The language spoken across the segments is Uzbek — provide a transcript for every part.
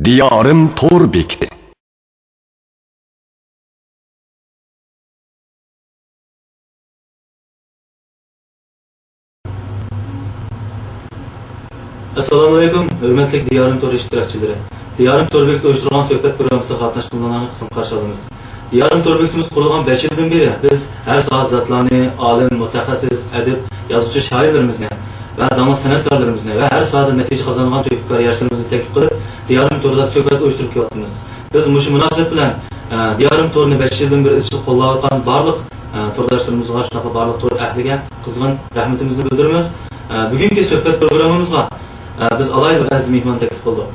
Diyorim to'r bekdi. Assalomu alaykum, hurmatli Diyorim to'r ishtirokchilari. Diyorim to'rbekda uyushtirilgan suhbat programmasiga qatnashganlarni qism qarshi olamiz. Diyorim to'rbekimiz qurilgan 5 yildan beri biz har soat zatlarni, olim, mutaxassis, adib, yozuvchi shoirlarimizni va davlat san'atkorlarimizni va har soat natija qozongan tövfiklar yoshlarimizni taklif qilib, Diyorim to'rida suhbat uyushtirib kelyapmiz. Biz mush munosabat bilan Diyorim to'rini 5 yildan beri izchil qo'llayotgan barliq to'rdoshlarimizga, shunaqa barliq to'r ahliga qizg'in rahmatimizni bildiramiz. Bugungi suhbat programmamizga biz alayli aziz mehmon taklif qildik.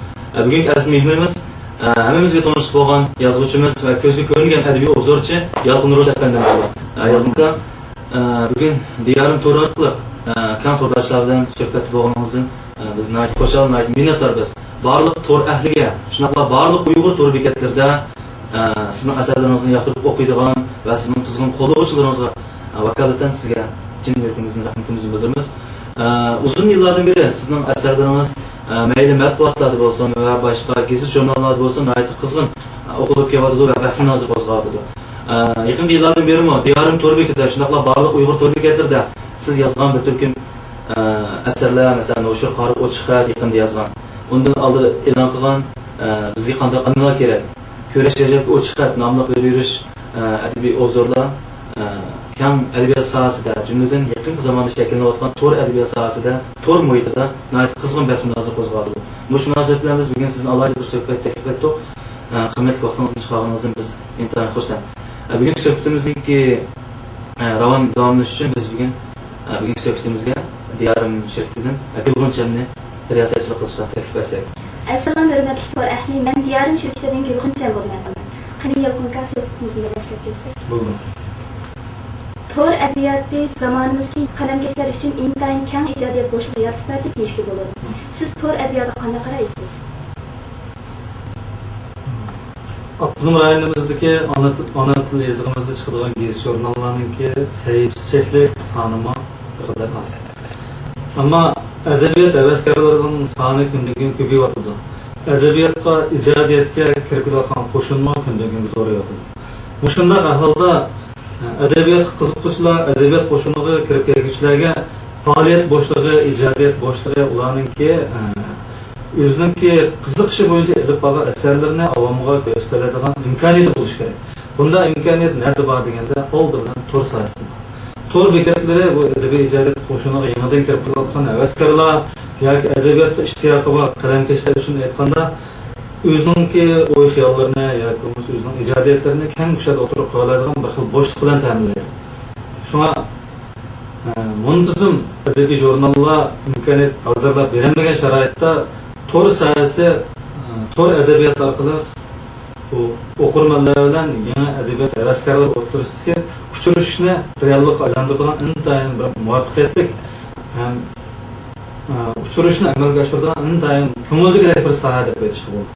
Bugungi aziz mehmonimiz hammamizga tanish bo'lgan yozuvchimiz va ko'zga ko'ringan adabiy obzorchi Yalqin Ro'z afandim bo'ldi. Yalqinga bugun Diyorim to'ri orqali kan to'rdoshlar bilan suhbat bo'lganingizdan biz nayt xo'shal, nayt minnatdormiz. Barliq to'r ahliga, shunaqa barliq Uyg'ur to'r bekatlarida sizning asarlaringizni yoqtirib o'qiydigan va sizning qizg'in qo'llovchilaringizga vakolatan sizga chin yurakimizdan rahmatimizni bildiramiz. Uzun yillardan beri sizning asarlaringiz mayli matbuotlarda bo'lsin va boshqa gazet jurnallarda bo'lsin qizg'in o'qilib kelyotdi va rasmlarni qo'zg'atdi. Yaqin yillardan beri Diyorim to'r bekatida shunaqla barliq Uyg'ur to'r bekatlarida siz yozgan bir turkum asarlar, masalan, o'sha qari ochiq xat yaqinda yozgan. Undan oldin e'lon qilgan bizga qanday qilmoq kerak? Ko'rish rejasi ochiq xat nomli bir yurish adabiy obzorlar kam adabiyot sohasida, jumladan yaqin zamonda shakllanayotgan to'r adabiyot sohasida, to'r muhitida qizg'in basmlarni qo'zg'atdi. Bu munosabat bilan biz bugun sizni alohida bir suhbat taklif etdik. Qimmatli vaqtingizni chiqarganingizdan biz intayin xursand. Bugungi suhbatimizning davomlashi uchun biz bugungi suhbatimizga Diyorim shirkatidan Gulg'unchamni riyosatchilik qilishga taklif etsak. Assalomu hurmatli to'r ahli, men Diyorim shirkatidan Gulg'uncham bo'lyapman. Qani Yalqinga suhbatimizni boshlab ketsak. Bo'ldi. To'r adabiyoti zamonimizga qalamkashlar uchun intayin keng ijodiyat bo'shlig'i yaratib berdi deyishga bo'ladi. Siz to'r adabiyotiga qanday qaraysiz? Abdulum rayonimizdagi ona til yozig'imizda chiqadigan gazet jurnallarninki sayıpsiz cheklik sonimi qadar az. Ammo adabiyot havaskorlarining soni kundan-kun ko'payyapti. Adabiyotga, ijodiyatga kirib kelayotgan qo'shimcha kundan-kun zo'rayapti. Mushundaq ahvolda adabiyot qiziquvchilar, adabiyot qo'shiniga kirib keluvchilarga faoliyat bo'shlig'i, ijodiyat bo'shlig'i ularningki o'zininki qiziqishi bo'yicha ilib olgan asarlarni avomga ko'rsatadigan imkoniyati bo'lishi kerak. Bunda imkoniyat nerda bor deganda oldindan to'r sohasida. To'r bekatlari bu adabiy ijodiyat qo'shiniga yangidan kirib kelayotgan havaskorlar yoki adabiyotga ishtiyoqi bor qalamkashlar uchun aytganda o'zininki o'y xiyollarini yoki o'zining ijodiyatlarini keng kuchada o'tirib qoladigan bir xil bo'shliq bilan ta'minlaydi. Shunga muntazam adabiy jurnallar imkoniyat hozirlab berilmagan sharoitda to'r sohasi, to'r adabiyot orqali o'qirmanlar bilan yangi adabiyot havaskorlar o'tirishga uchrashishni reallikka aylantiradigan intayin bir muvaffaqiyatli ham uchrashishni amalga oshiradigan intayin ko'ngildagidek bir soha deb aytishga bo'ladi.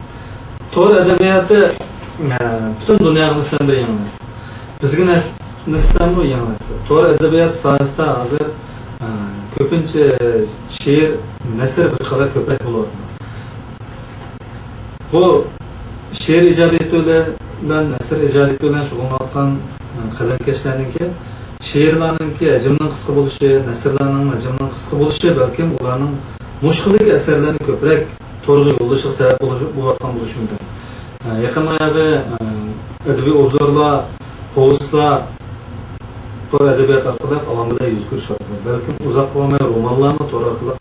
To'r adabiyoti butun dunyoga nisbatan bir yangi narsa. Bizga nisbatan bu yangi narsa. To'r adabiyot sohasida hozir ko'pincha she'r, nasr bir qadar ko'proq bo'lyapti. Bu she'r ijodiyati bilan nasr ijodiyati bilan shug'ullanayotgan qalamkashlarningki she'rlarningki hajmning qisqa bo'lishi, nasrlarning hajmning qisqa bo'lishi balkim ularning mushkillik asarlarni ko'proq to'g'ri yo'llashga sabab bo'layotgan bo'lishi mumkin. Yaqin oyog'i adabiy obzorlar, povestlar to'r adabiyot orqali avomga yuz ko'rsatadi. Balkim uzoq bo'lmay romanlarni to'r orqali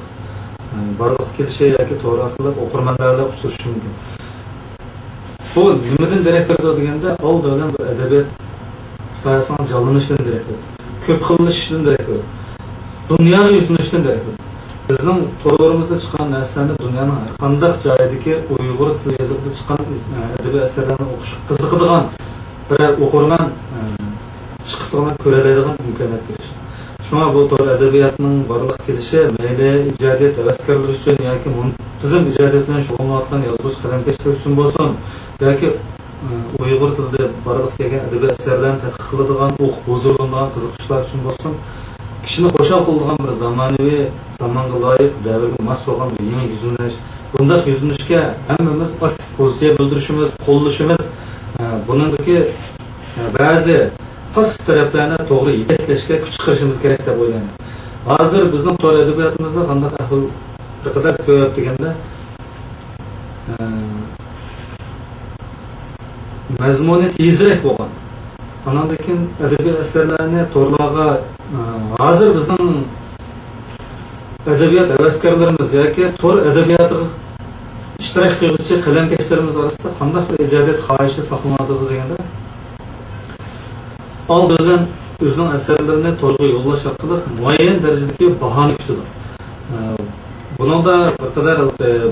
barliq kelishi yoki to'r orqali o'qirmanlarga uchrashi mumkin. Bu nimadan darak beradi deganda oldindan bir adabiyot sohasining jonlanishidan darak beradi. Ko'p xillashishidan darak beradi. Dunyoga yuzinishidan darak beradi. Bizning to'rlarimizda chiqqan narsalarni dunyoning har qanday joyidagi Uyg'ur tili yozig'ida chiqqan adabiy asarlarni o'qish qiziqadigan bir o'qirman chiqib turgan ko'radigan imkoniyat berish. Shunga bu to'r adabiyotning barliq kelishi mayli ijodiyat havaskorlari uchun yoki muntazam ijodiyat bilan shug'ullanayotgan yozuvchi qalamkashlar uchun bo'lsin yoki Uyg'ur tilida barliq kelgan adabiy asarlarni tadqiq qiladigan, o'qib huzurlanadigan qiziqishlar uchun bo'lsin, kishini xo'shal qiladigan bir zamonaviy, zamonga loyiq, davrga mos bo'lgan bir yangi yuzlanish, Bundaq yüzünüşkə hammamiz aktiv pozitsiya bildirishimiz, qo'llashimiz, buningdagi ba'zi past taraflarni to'g'ri yetaklashga kuch chiqarishimiz kerak deb o'ylayman. Hozir bizning to'g'ri adabiyotimizda qanday ahvol bir qadar ko'p deganda mazmuni tezroq bo'lgan. Andan keyin adabiy asarlarni to'g'rilarga hozir bizning adabiyot havaskorlarimiz yoki to'r adabiyotiga ishtirok qiluvchi qalamkashlarimiz orasida qanday bir ijodiyat xohishi saqlanadi deganda oldindan o'zining asarlarini to'g'ri yo'llash orqali muayyan darajadagi bahoni kutadi. Buningda bir qadar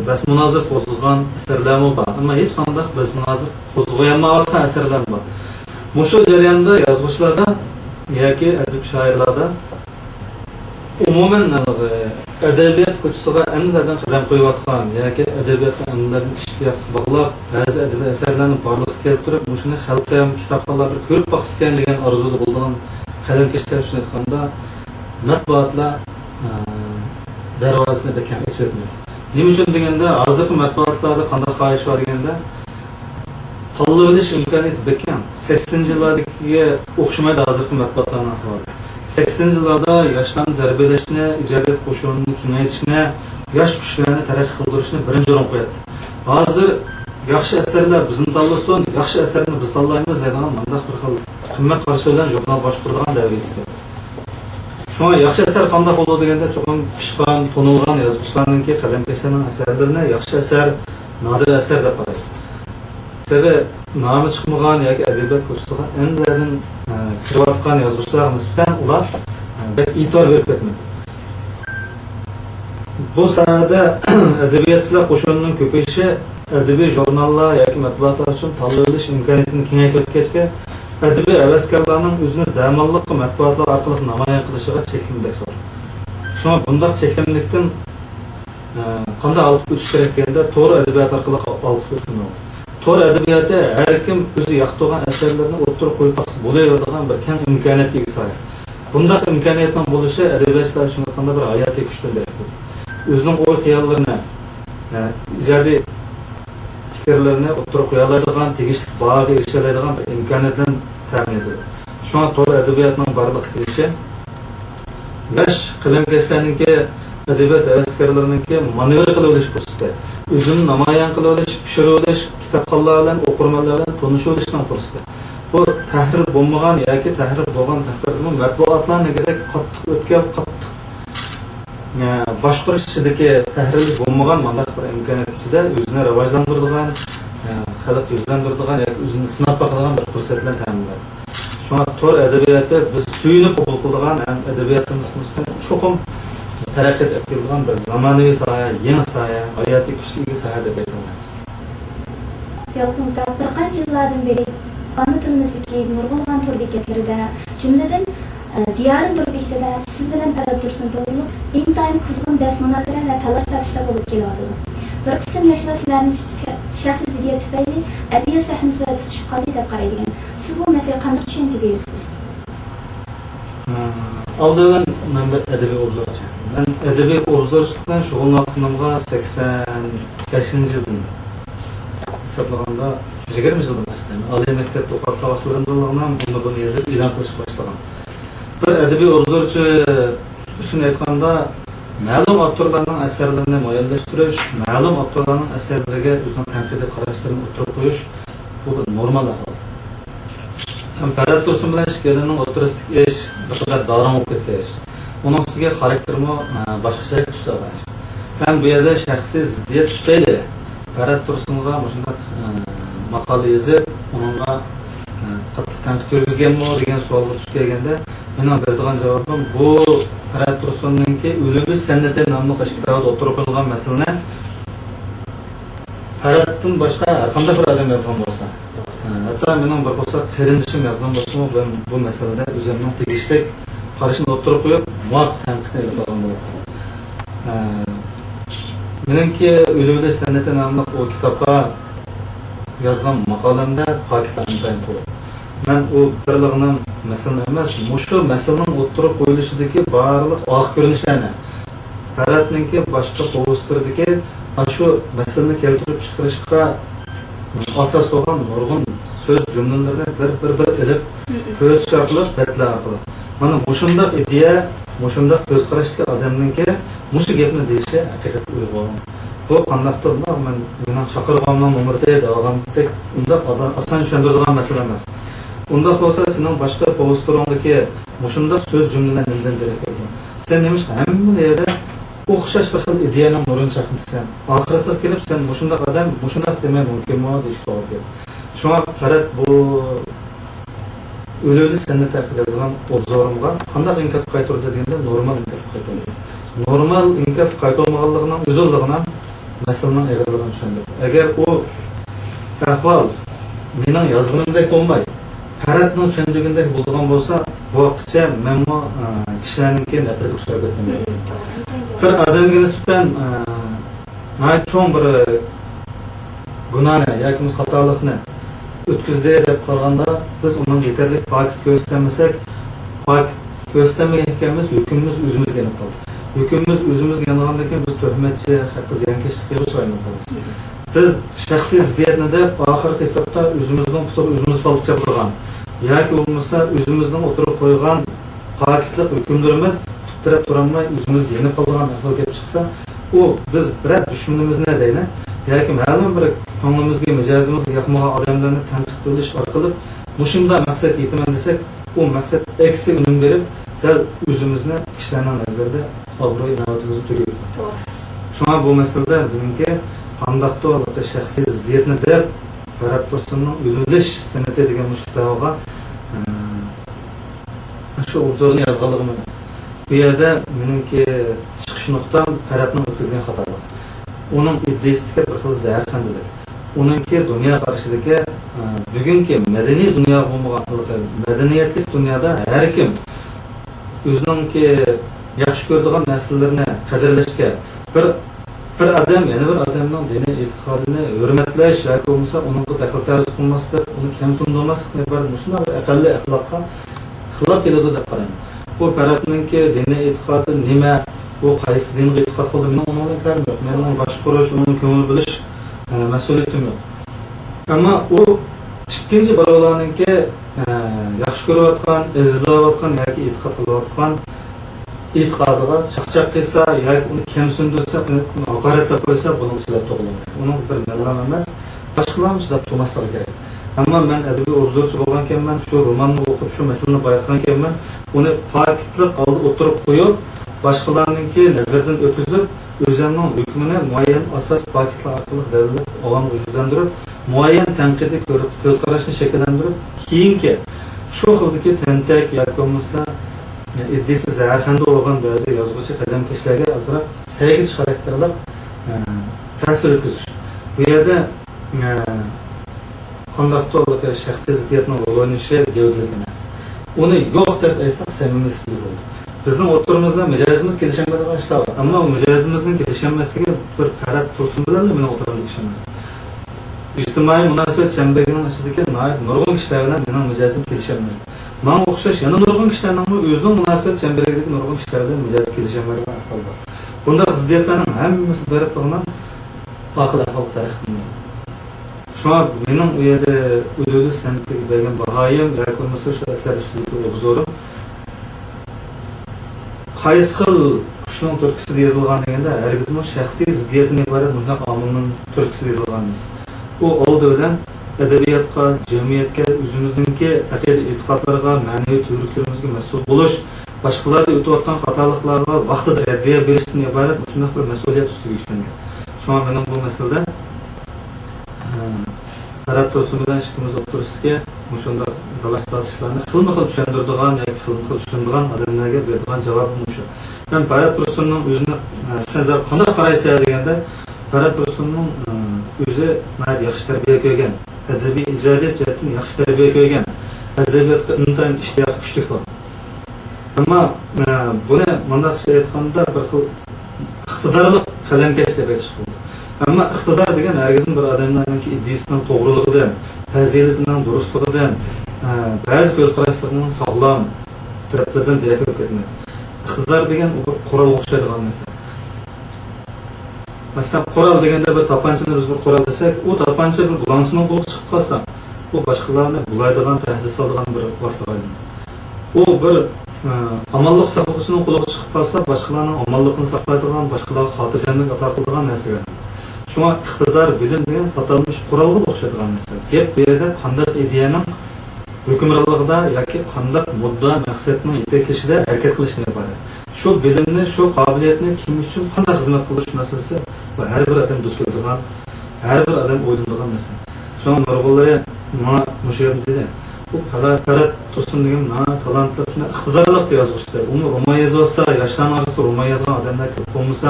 bas munozir qo'zg'agan asarlarmi bor, ammo hech qanday bas munozir qo'zg'ayolmayotgan asarlar bor. Mushu jarayonda yozuvchilarda yoki adib shoirlarda umuman adabiyot ko'chasiga amlardan qadam qo'yayotgan yoki adabiyotga amlardan ishtiyoq bog'lab ba'zi adabiy asarlarni borliqqa keltirib shuni xalqqa kitobxonlar bir ko'rib boqishgan degan orzuda bo'lgan qalamkashlar uchun aytganda matbuotlar darvozasini bekam ochmaydi. Nima uchun deganda hozirgi matbuotlarda qanday xohish bor deganda tanlab olish imkoniyati bekam. 80-yillardagiga o'xshamaydi hozirgi matbuotlarning ahvoli. 80-yillarda yoshlarni tarbiyalashni, ijodiyot qo'shunini kengaytirishni, yosh kuchlarni taraqqiy qildirishni birinchi o'ringa qo'yadi. Hozir yaxshi asarlar bizni tanlasin, yaxshi asarni biz tanlaymiz degan bunday bir xil qimmat qarash bilan jurnal boshqaradigan davr yetdi. Shunga yaxshi asar qanday bo'ladi deganda cho'qim pishqan, to'nilgan yozuvchilarningki qalamkashlarning asarlarini yaxshi asar, nodir asar deb qaraydi. Tabi nomi chiqmagan yoki adabiyot ko'rsatgan enlardan kirayotgan yozuvchilarga nisbatan ular e'tibor berib ketmaydi. Bu sohada adabiyotchilar qo'shinining ko'payishi adabiy jurnallar yoki matbuotlar uchun tanlab olish imkoniyatini kengaytirgachga adabiy havaskorlarning o'zini damonliq matbuotlar orqali namoyon qilishiga cheklanmak zo'r. Shunga bunday cheklanlikdan qanday olib o'tish kerak deganda to'g'ri adabiyot orqali olib o'tmoq. To'g'ri adabiyoti har kim o'zi yoqtirgan asarlarni o'ttirib qo'yib boqsa bo'laydigan bir keng imkoniyatga ega. Bunday imkoniyatning bo'lishi adabiyotchilar uchun qanday bir hayotiy kuchdir derak. O'zining o'y xiyollarini, ijodiy fikrlarini o'ttirib qo'ya oladigan, tegishli bahoga erisha oladigan bir imkoniyatlarni ta'min etadi. Shunga to'g'ri adabiyotning borliq kelishi yosh qalamkashlarningki adabiyot havaskorlariningki manevr qilib olish fursati, o'zini namoyon qilib olish, pishirib olish, kitobxonlar bilan, o'qirmanlar bilan tanishib olishning fursati. Bu tahrir bo'lmagan yoki tahrir bo'lgan taqdirda matbuotlarning qattiq o'tkal, qattiq boshqarish ichidagi tahrirlik bo'lmagan mana bir imkoniyat ichida o'zini rivojlantiradigan, xalq yuzlantiradigan yoki o'zini sinab boqadigan bir fursatlar ta'minlaydi. Shunga to'r adabiyoti biz suyunib qabul qiladigan adabiyotimizni cho'qim taraqqi etadigan bir zamonaviy soha, yangi soha, hayotiy kuchli soha deb aytamiz. Yalqinda bir qancha yillardan beri ana tilimizdagi nurg'ulg'an to'r bekatlarida, jumladan Diyarim to'r bekatida siz bilan Farhod Tursun to'g'ri intayin qizg'in dasmonatlar va talash-tartishlar bo'lib kelyapti. Bir qism yoshlar sizlarning shaxsiy ziddiyat tufayli adabiyot sahnasida tutishib qoldi deb qaraydigan. Siz bu masalaga qanday tushuncha berasiz? Oldindan men bir adabiy obzorchi. Men adabiy obzorchilik bilan shug'ullanganimga 85-yildan hisoblaganda 20 yildan boshladim. Oliy maktabda o'qiyotgan vaqtlarimdan buni yozib e'lon qilish boshladim. Bir adabiy obzorchi uchun aytganda ma'lum avtorlarning asarlarini muayyanlashtirish, ma'lum avtorlarning asarlariga o'zining tanqidiy qarashlarini o'tirib qo'yish bu bir normal ahvol. Farhod Tursun bilan shikalining o'tirisidagi ish faqat davron o'qib ketish. Uning ustiga xaraktermi boshqacha tus olgan. Ham bu yerda shaxsiy ziddiyat tufayli Farhod Tursunga shunday maqola yozib, uningga qattiq tanqid yurgizganmi degan savolga tushib kelganda mening beradigan javobim bu Farhod Tursunningki O'limi san'ati nomli kitobida o'tirib qo'yilgan masalani Farhoddan boshqa har qanday bir odam yozgan bo'lsa, hatto mening bir bo'lsa qarindishim yozgan bo'lsa-mu, men bu masalada o'zimning tegishli qarashini o'tirib qo'yib, muvaqqat tanqid qilgan bo'laman. Meningki O'limi san'ati nomli o kitobga yozgan maqolamda pakitlarni to'liq. Men o birlig'ini masala emas, mushu masalaning o'tirib qo'yilishidagi barliq oq ko'rinishlarni Farhodningki boshqa povestlardagi shu masalani keltirib chiqarishga asos bo'lgan nurg'un so'z jumlalarni bir ilib ko'z chaqilib batla qilib mana mushundaq ideya mushundaq ko'z qarashli odamninki mushu gapni deyishi haqiqatda uyg'on bu qandaqdir men chaqirganman umrda davomidek undaq oson tushundiradigan masala emas undaq bo'lsa sening boshqa postoringdagi mushundaq so'z jumlalar nimdan derak bo'ldi sen nemish hamma yerda o'xshash bir xil ideyaning nurini chaqirsan oxirisiga kelib sen mushundaq odam mushundaq demay mumkinmi deyish to'g'ri keldi shunga qarab bu o'luvli san'at haqida yozgan obzorimga qanday inkos qaytardi deganda normal inkos qaytardi normal inkos qaytarmaganligining uzunligidan masalaning og'irligini tushundim agar u ahvol mening yozganimdek bo'lmay Paratning tushundigandek bo'lgan bo'lsa bu vaqtcha menmo kishilarniki nafrat uchrab ketmaydi bir odamga nisbatan cho'ng bir gunohni yoki xatolikni o'tkazdi deb qaraganda biz uni yetarli pok ko'rsatmasak pok ko'rsatmagan ekanmiz hukmimiz o'zimizga kelib qoldi hukmimiz o'zimizga kelgandan keyin biz tuhmatchi haqqi ziyonkashlikka uchraymiz biz shaxsiy ziddiyatni deb oxirgi hisobda o'zimizning putur o'zimiz palchab qo'ygan yoki bo'lmasa o'zimizning o'tirib qo'ygan pokitlik hukmlarimiz tuttirib turolmay o'zimizga yenib qolgan ahvol kelib chiqsa u biz birat dushmanimizni deydi yoki ma'lum bir ko'nglimizga mijozimizga yoqmagan odamlarni tanqid qilish orqali mushunday maqsad yetaman desak u maqsad eksi unum berib dal o'zimizni kishilarning nazarida obro'y inoatimizni tugaydi shunga bu masalada bunga qandaqdir shaxsiy ziddiyatni deb Farad Tursunning o'lilish san'ati degan kitobga shu obzorni yozganligim emas bu yerda meningki chiqish nuqtam Faradning o'tkazgan xatolar uning iddeasiga bir xil zaharxandalik uningki dunyo qarashidagi bugungi madaniy dunyo bo'lmagan madaniyatli dunyoda har kim o'ziningki yaxshi ko'radigan narsalarni qadrlashga bir odam yana bir odamning diniy e'tiqodini hurmatlash yoki bo'lmasa unga daxl qilmaslik uni kamsindurmaslikni bir shunday bir aqlli axloqqa xilof keladi deb qarayman bu Faradningki diniy e'tiqodi nima bu qaysi dinga e'tiqod qildi men uni karim yo'q men boshqarish uni ko'ngil bilish mas'uliyatim yo'q ammo u ikkinchi birovlarningki yaxshi ko'rayotgan izlayotgan yoki e'tiqod qilayotgan e'tiqodiga chaqchaq qilsa yoki uni kamsindirsa uni haqoratlab qo'ysa buni chidab to'g'rilaydi uni bir mazlam emas boshqalarni chidab turmasligi kerak ammo men adabiy obzorchi bo'lgan ekanman shu romanni o'qib shu masalani bayqagan ekanman uni pokitlik oldi o'tirib qo'yib boshqalarningki nazardan o'tkazib o'zimning hukmini muayyan asos pokitlar orqali dalillab avomga yuzlantirib muayyan tanqidiy ko'z qarashni shakllantirib keyingi shu xildagi tentak yoki bo'lmasa iddiasi zaharxanda bo'lgan ba'zi yozuvchi qadamkashlarga azroq sayg'ish xarakterli ta'sir o'tkazish bu yerda qandaqdir shaxsiy ziddiyatning o'rganishi gavdalik emas uni yo'q deb aytsak samimiysizlik bo'ldi bizning o'rtamizda mijozimiz kelishamaydigan ishlar bor ammo mijozimizning kelishamasligiga bir Farad Tursun bilan meni o'rtamda kelishamas ijtimoiy munosabat chambarining ichidagi nurg'un kishilar bilan mening mijozim kelishamaydi manga o'xshash yana nurg'un kishilarning o'zining munosabat chambarigidagi nurg'un kishilar bilan mijoz kelishamaydigan ahvol bor bunday ziddiyatlarning hammasi berib turgan oxir ahvol tarixi shunga mening u yerda o'luvli san'atga bergan bahoyim yoki bo'lmasa shu asar ustidagi obzorim qaysi xil qushning turkisida yozilgan deganda hargizmi shaxsiy ziddiyatdan iborat bunday omilning turkisida yozilgan emas u oldi bilan adabiyotga jamiyatga o'zimizningki aqida e'tiqodlarga ma'naviy tuyruklarimizga mas'ul bo'lish boshqalarda o'tayotgan xatoliklarga vaqtida raddiya berishdan iborat shunday bir mas'uliyat ustiga yuklangan shunga mening bu masalada Farad Tursun bilan ishimiz o'tirishga shunday talash tortishlarni xilma xil tushundiradigan yoki xilma xil tushunadigan odamlarga beradigan javobim shu men Farad Tursunning o'zini sen qanday qaraysan deganda Farad Tursunning o'zi yaxshi tarbiya ko'rgan adabiy ijodiyat jihatdan yaxshi tarbiya ko'rgan adabiyotga intayin ishtiyoq kuchli bor ammo buni bunday aytganda bir xil iqtidorli qalamkash deb aytish bo'ldi ammo iqtidor degan hargizmi bir odamlarning iddiasining to'g'riligidan fazilatining durustligidan ba'zi ko'z qarashlarning sog'lom taraflardan darak bo'lib ketmaydi iqtidor degan bir qurolga o'xshaydigan narsa Mesela Koral degende bir tapanchani biz bir Koral desek, o tapancha bir bulancının quluq chiqib qolsa, bu boshqalarni bulaydigan, tahdid soladigan bir vositaga aylanadi. O bir amallik saqlovchining quliga chiqib qolsa, boshqalarning amalligini saqlaydigan, boshqalarga xotirjamlik ato qiladigan narsaga. Shunga iqtidor, bilim degan atalmish qurolga o'xshaydigan narsa. Gap bu yerda qanday ideyaning hukmronligida yoki qanday mudda maqsadning yetaklashida harakat qilishni iborat. Şu bilimni, şu qobiliyatni kim uchun qanday xizmat qilish masalasi va har bir odam duch keladigan, har bir odam o'ylaydigan masala. Shunga nurg'unlari mana mushu yerda dedi. Bu Ferhat Tursun degan talantli, shuna iqtidorli yozuvchilar. Uni roman yozsa, yoshlar orasida roman yozgan odamlar ko'p bo'lmasa,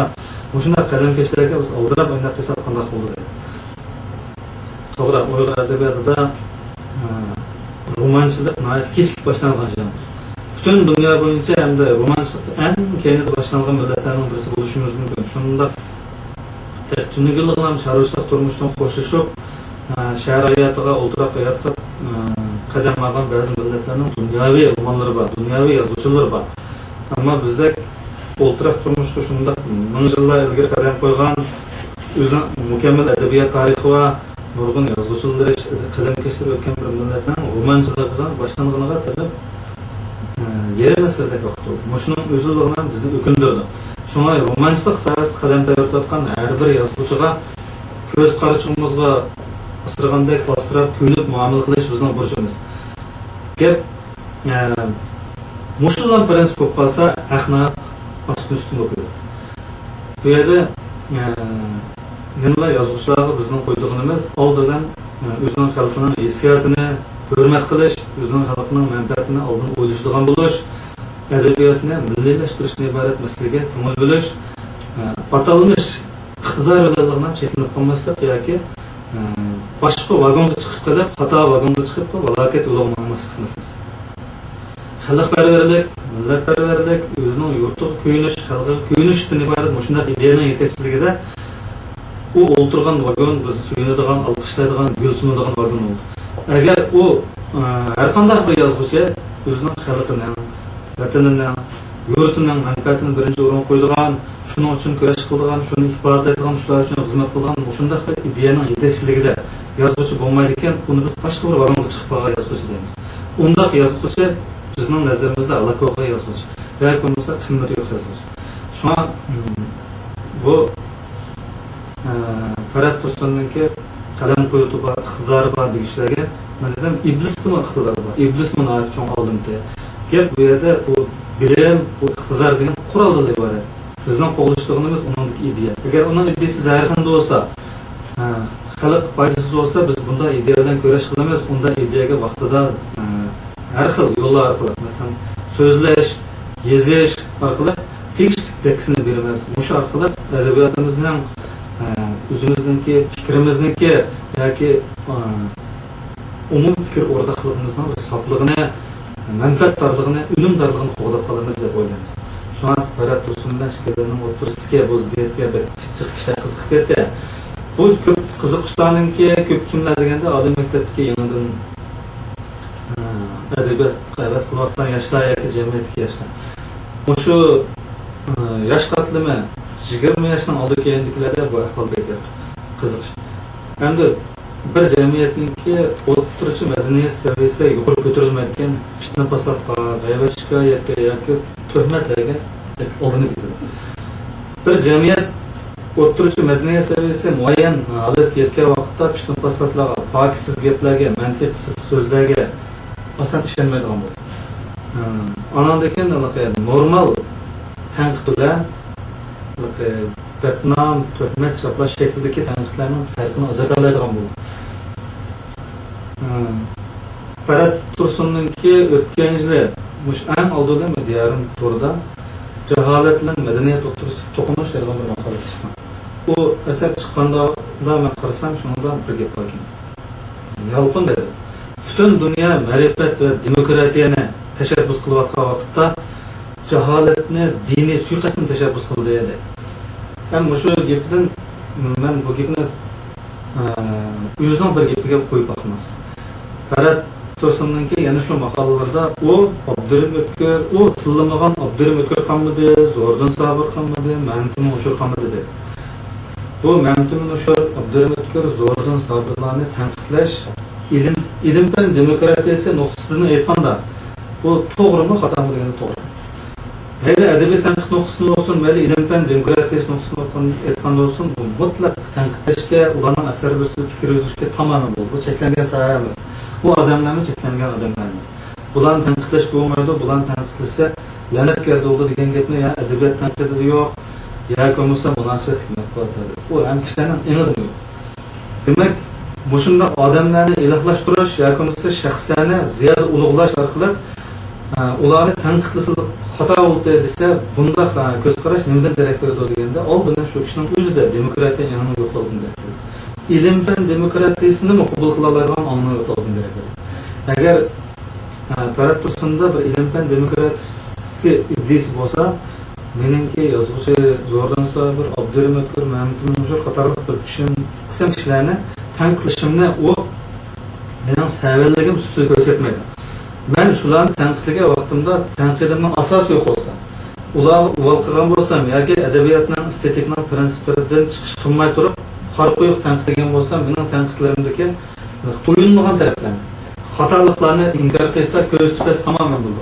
shunday qalamkashlarga biz oldirab o'ynab qilsak qanday bo'ladi? To'g'ri, Uyg'ur adabiyotida romanchilik kechikib boshlangan janr. Bütün dünya boyunca hem de romanchilikda en keyinda boshlangan millatlarning birisi bo'lishimiz mumkin. Shunda tünügüllikle şarjlık turmuşdan xo'shlashib, shahar hayotiga, o'ltiraq hayotga qadam olgan ba'zi millatlarning dunyoviy romanlari bor, dunyoviy yozuvchilari bor. Ammo bizda o'ltiraq turmushda shunda ming yillar ilgari qadam qo'ygan o'zi mukammal adabiyot tarixi va nurg'un yozuvchilar qalamkashlar o'tgan bir millatning romanchiligiga boshlanganiga talab yeri masaladagi vaqt. Mushuning o'ziligidan bizni o'kindirdi. Shunga romanchilik sohasida qadam tayyorlayotgan har bir yozuvchiga ko'z qarachig'imizga asirgandek bostirib, ko'nib muomala qilish bizning burchimiz. Gap mushulan prinsip bo'lib qolsa, axloq asl-ustun bo'ladi. Bu yerda nimalar yozuvchilarga bizning qo'ydiganimiz oldidan o'zining xalqining hissiyotini hurmat qilish, o'zining xalqining manfaatini oldin o'ylashadigan bo'lish, adabiyotni milliylashtirish iborat masalaga ko'ngil bo'lish, atalmish iqtidor bilan cheklanib qolmaslik yoki boshqa vagonga chiqib qolib, xato vagonga chiqib qolib, halokat yo'liga bormaslik masalasi. Xalqparvarlik, millatparvarlik, o'zining yurtiga kuyinish, xalqiga kuyinishdan iborat shunday ideyaning yetakchiligida u o'ltirgan vagon biz suyunadigan, alqishlaydigan, gul sunadigan vagon bo'ldi. Agar u har qanday bir yozuvchi o'zining xalqining, vatanining, yurtining manfaatini birinchi o'ringa qo'yadigan, shuning uchun kurash qiladigan, shuni ifodalaydigan, shular uchun xizmat qiladigan, shunday bir ideyaning yetakchiligida yozuvchi bo'lmaydi ekan, uni biz boshqa bir vagonga chiqib qolgan yozuvchi deymiz. Undaq yozuvchi bizning nazarimizda aloqaga yozuvchi yoki bo'lmasa qimmati yo'q yozuvchi. Shunga bu Ferhat Tursun'ningki qalam qo'yib iqtidori bor degishlariga men dedim, iblisning iqtidori bor. Iblisning uchun oldimda. Gap bu yerda u bilim, u iqtidor degan quroldan iborat. Bizning qo'llashligimiz uningdagi ideya. Agar uning ideyasi zaharxanda bo'lsa, xalq foydasiz bo'lsa, biz bunday ideya bilan kurash qilamiz. Unda ideyaga vaqtida har xil yo'llar orqali, masalan, so'zlash, yozish orqali tekstlik teksini beramiz. O'sha orqali adabiyotimizning o'zimizniki, fikrimizniki yoki umum fikr o'rtoqligimizning soplig'ini, manfaatdorligini, unumdorligini qo'g'dab qolamiz deb o'ylaymiz. Shunga Ferhat Tursundan shikoyatlarning o'tirishga, bu ziddiyatga bir kichik kishilar qiziqib ketdi. Bu ko'p qiziqishlarningki, ko'p kimlar deganda oliy maktabdagi yangidan adabiyot havas qilayotgan yoshlar yoki jamiyatdagi yoshlar. Shu yosh qatlami 20 yoshdan oldi keyingilarda bu ahvolga qiziqish. Endi bir jamiyatningki o'ttiruvchi madaniyat saviyasi yuqori ko'tarilmayotgan fitna fasodga, g'aybat shikoyatga yoki tuhmatlarga olinib ketadi. Bir jamiyat o'ttiruvchi madaniyat saviyasi muayyan holatga yetgan vaqtda fitna fasodlarga, pokisiz gaplarga, mantiqsiz so'zlarga asan ishonmaydigan bo'ladi. Anandan keyin normal tanqidlar Vietnam, tuhmat chaplash shaklidagi tanqidlarning farqini ajrata oladigan bo'ldi. Ferhat Tursun'ninki o'tgan yili eng oldinda Diyarim to'rida jaholat bilan madaniyat o'ttirishga to'qinish degan bir maqola chiqqan. U asar chiqqanda men qarasam shunda bir gap bor ekan. Yolqin dedi. Butun dunyo ma'rifat va demokratiyani tashabbus qilayotgan vaqtda jaholatni diniy suiqasdni tashabbus qildi edi. Ham shu gapdan men bu gapni o'zining bir gapiga qo'yib boqmas. Ferhat Tursun'ninki yana shu maqolalarda u Abdurim O'tkir, u tillamagan Abdurim O'tkir qanmidi, Zo'rdan Sabir qanmidi, Mantim O'shur qanmidi dedi. Bu Memtun Uşur, Abdurrahmetgör, Zordan Sabırlarını tanqidlash ilim-fan demokratiyasi nuqtasidan aytganda bu to'g'rimi, xatomi deganda to'g'ri. Mayli adabiy tanqid nuqtasida bo'lsin, mayli ilim-fan demokratiyasi nuqtasida aytganda bo'lsin, bu mutlaq tanqidlashga, ularning asarlar ustida fikr yozishga tamoman bu cheklangan soha emas. Bu odamlarning cheklangan odamlar emas. Bularni tanqidlash bo'lmaydi, bularni tanqidlasa la'natlar bo'ldi degan gapni ya adabiyot tanqidi yo'q, yoki bo'lmasa munosabat hikmat bo'ladadi. Bu ham kishilarning e'limi yo'q. Demak, bu shunday odamlarni ilahlashtirish yoki bo'lmasa shaxslarni ziyoda ulug'lash orqali ularni tanqidlasa xato bo'ldi desa, bunda ko'z qarash nimadan darak beradi deganda, oldindan shu kishining o'zida demokratiya yangi yo'qligini darak beradi. Ilm-fan demokratiyasini qabul qila oladigan ongni yo'qligini darak beradi. Agar Paratusunda bir ilm-fan demokratiyasi iddiasi bo'lsa, meningki yozuvchi Zordan Sabir, Abdurrahmetgör, Memtun Uşur qatorliq bir kishilarni tanqidlashimni u mening savalligim ustida ko'rsatmaydi. Men shularni tanqidlagan vaqtimda tanqidimning asosi yo'q bo'lsa, ular qilgan bo'lsam yoki adabiyotning estetikning prinsiplaridan chiqish qilmay turib, farqi yo'q tanqidlagan bo'lsam, mening tanqidlarimdagi to'yilmagan taraflarni, xatoliklarni inkor qilsa, ko'z tutasi tamoman bo'ldi.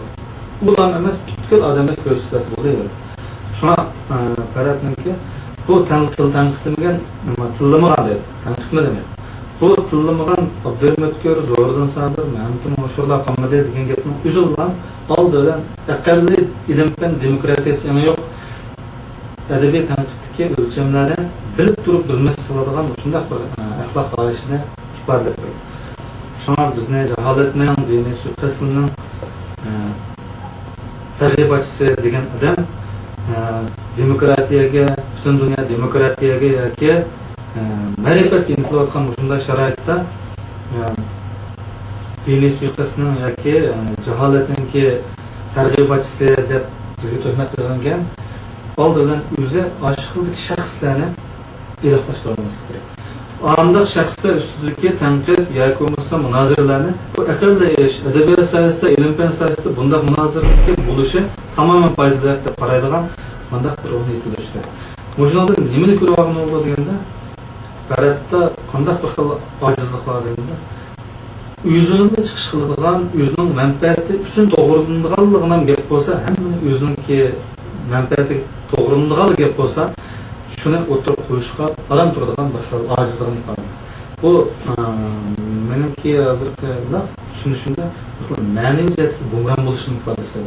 Ular emas, butkul odamlar ko'z tutasi bo'ldi. Shuna qaratniki bu tanqidlangan tillamagan deb tanqidmi demak. Bu tillamagan Abdurrahmetgör, Zordan Sabir, Memtun Uşurlar qolmadi degan gapni uzunlan oldidan aqalli ilm-fan demokratiyasi yana yo'q. Adabiy tanqiddagi o'lchamlarni bilib turib bilmaslig'idan shunday bir axloq holishini ifodalab qo'ydi. Shuna bizni jaholatning, diniy suiqasdning targ'ibotchisi degan odam demokratiyaga, butun dunyo demokratiyaga yoki ma'rifatga intilayotgan shunday sharoitda diniy suiqasdning yoki jaholatningki targ'ibotchisi deb bizga tuhmat qilingan oldidan o'zi oshqildagi shaxslarni ilohlashtirmaslik kerak. Aniq shaxslar ustidagi tanqid yoki bo'lmasa munozaralarni bu aqlli ish, adabiyot sohasida, ilm-fan sohasida bunday munozaralar bo'lishi tamoman foydali deb qaraydigan bunday bir o'rin yetilishi kerak. O'shanda nimani ko'ryapman bo'ldi deganda, qaratda qanday bir xil ojizlik bor deganda, o'zining chiqish qiladigan, o'zining manfaati uchun to'g'rilanadigan gap bo'lsa, hammaning o'ziningki manfaati to'g'rilanadigan gap bo'lsa, shuni o'tirib qo'yishga alam turadigan bir xil ojizlikni ifodalaydi. Bu menimki hozirgi tushunishimda ma'naviy jihatga gumron bo'lishni ifodasi.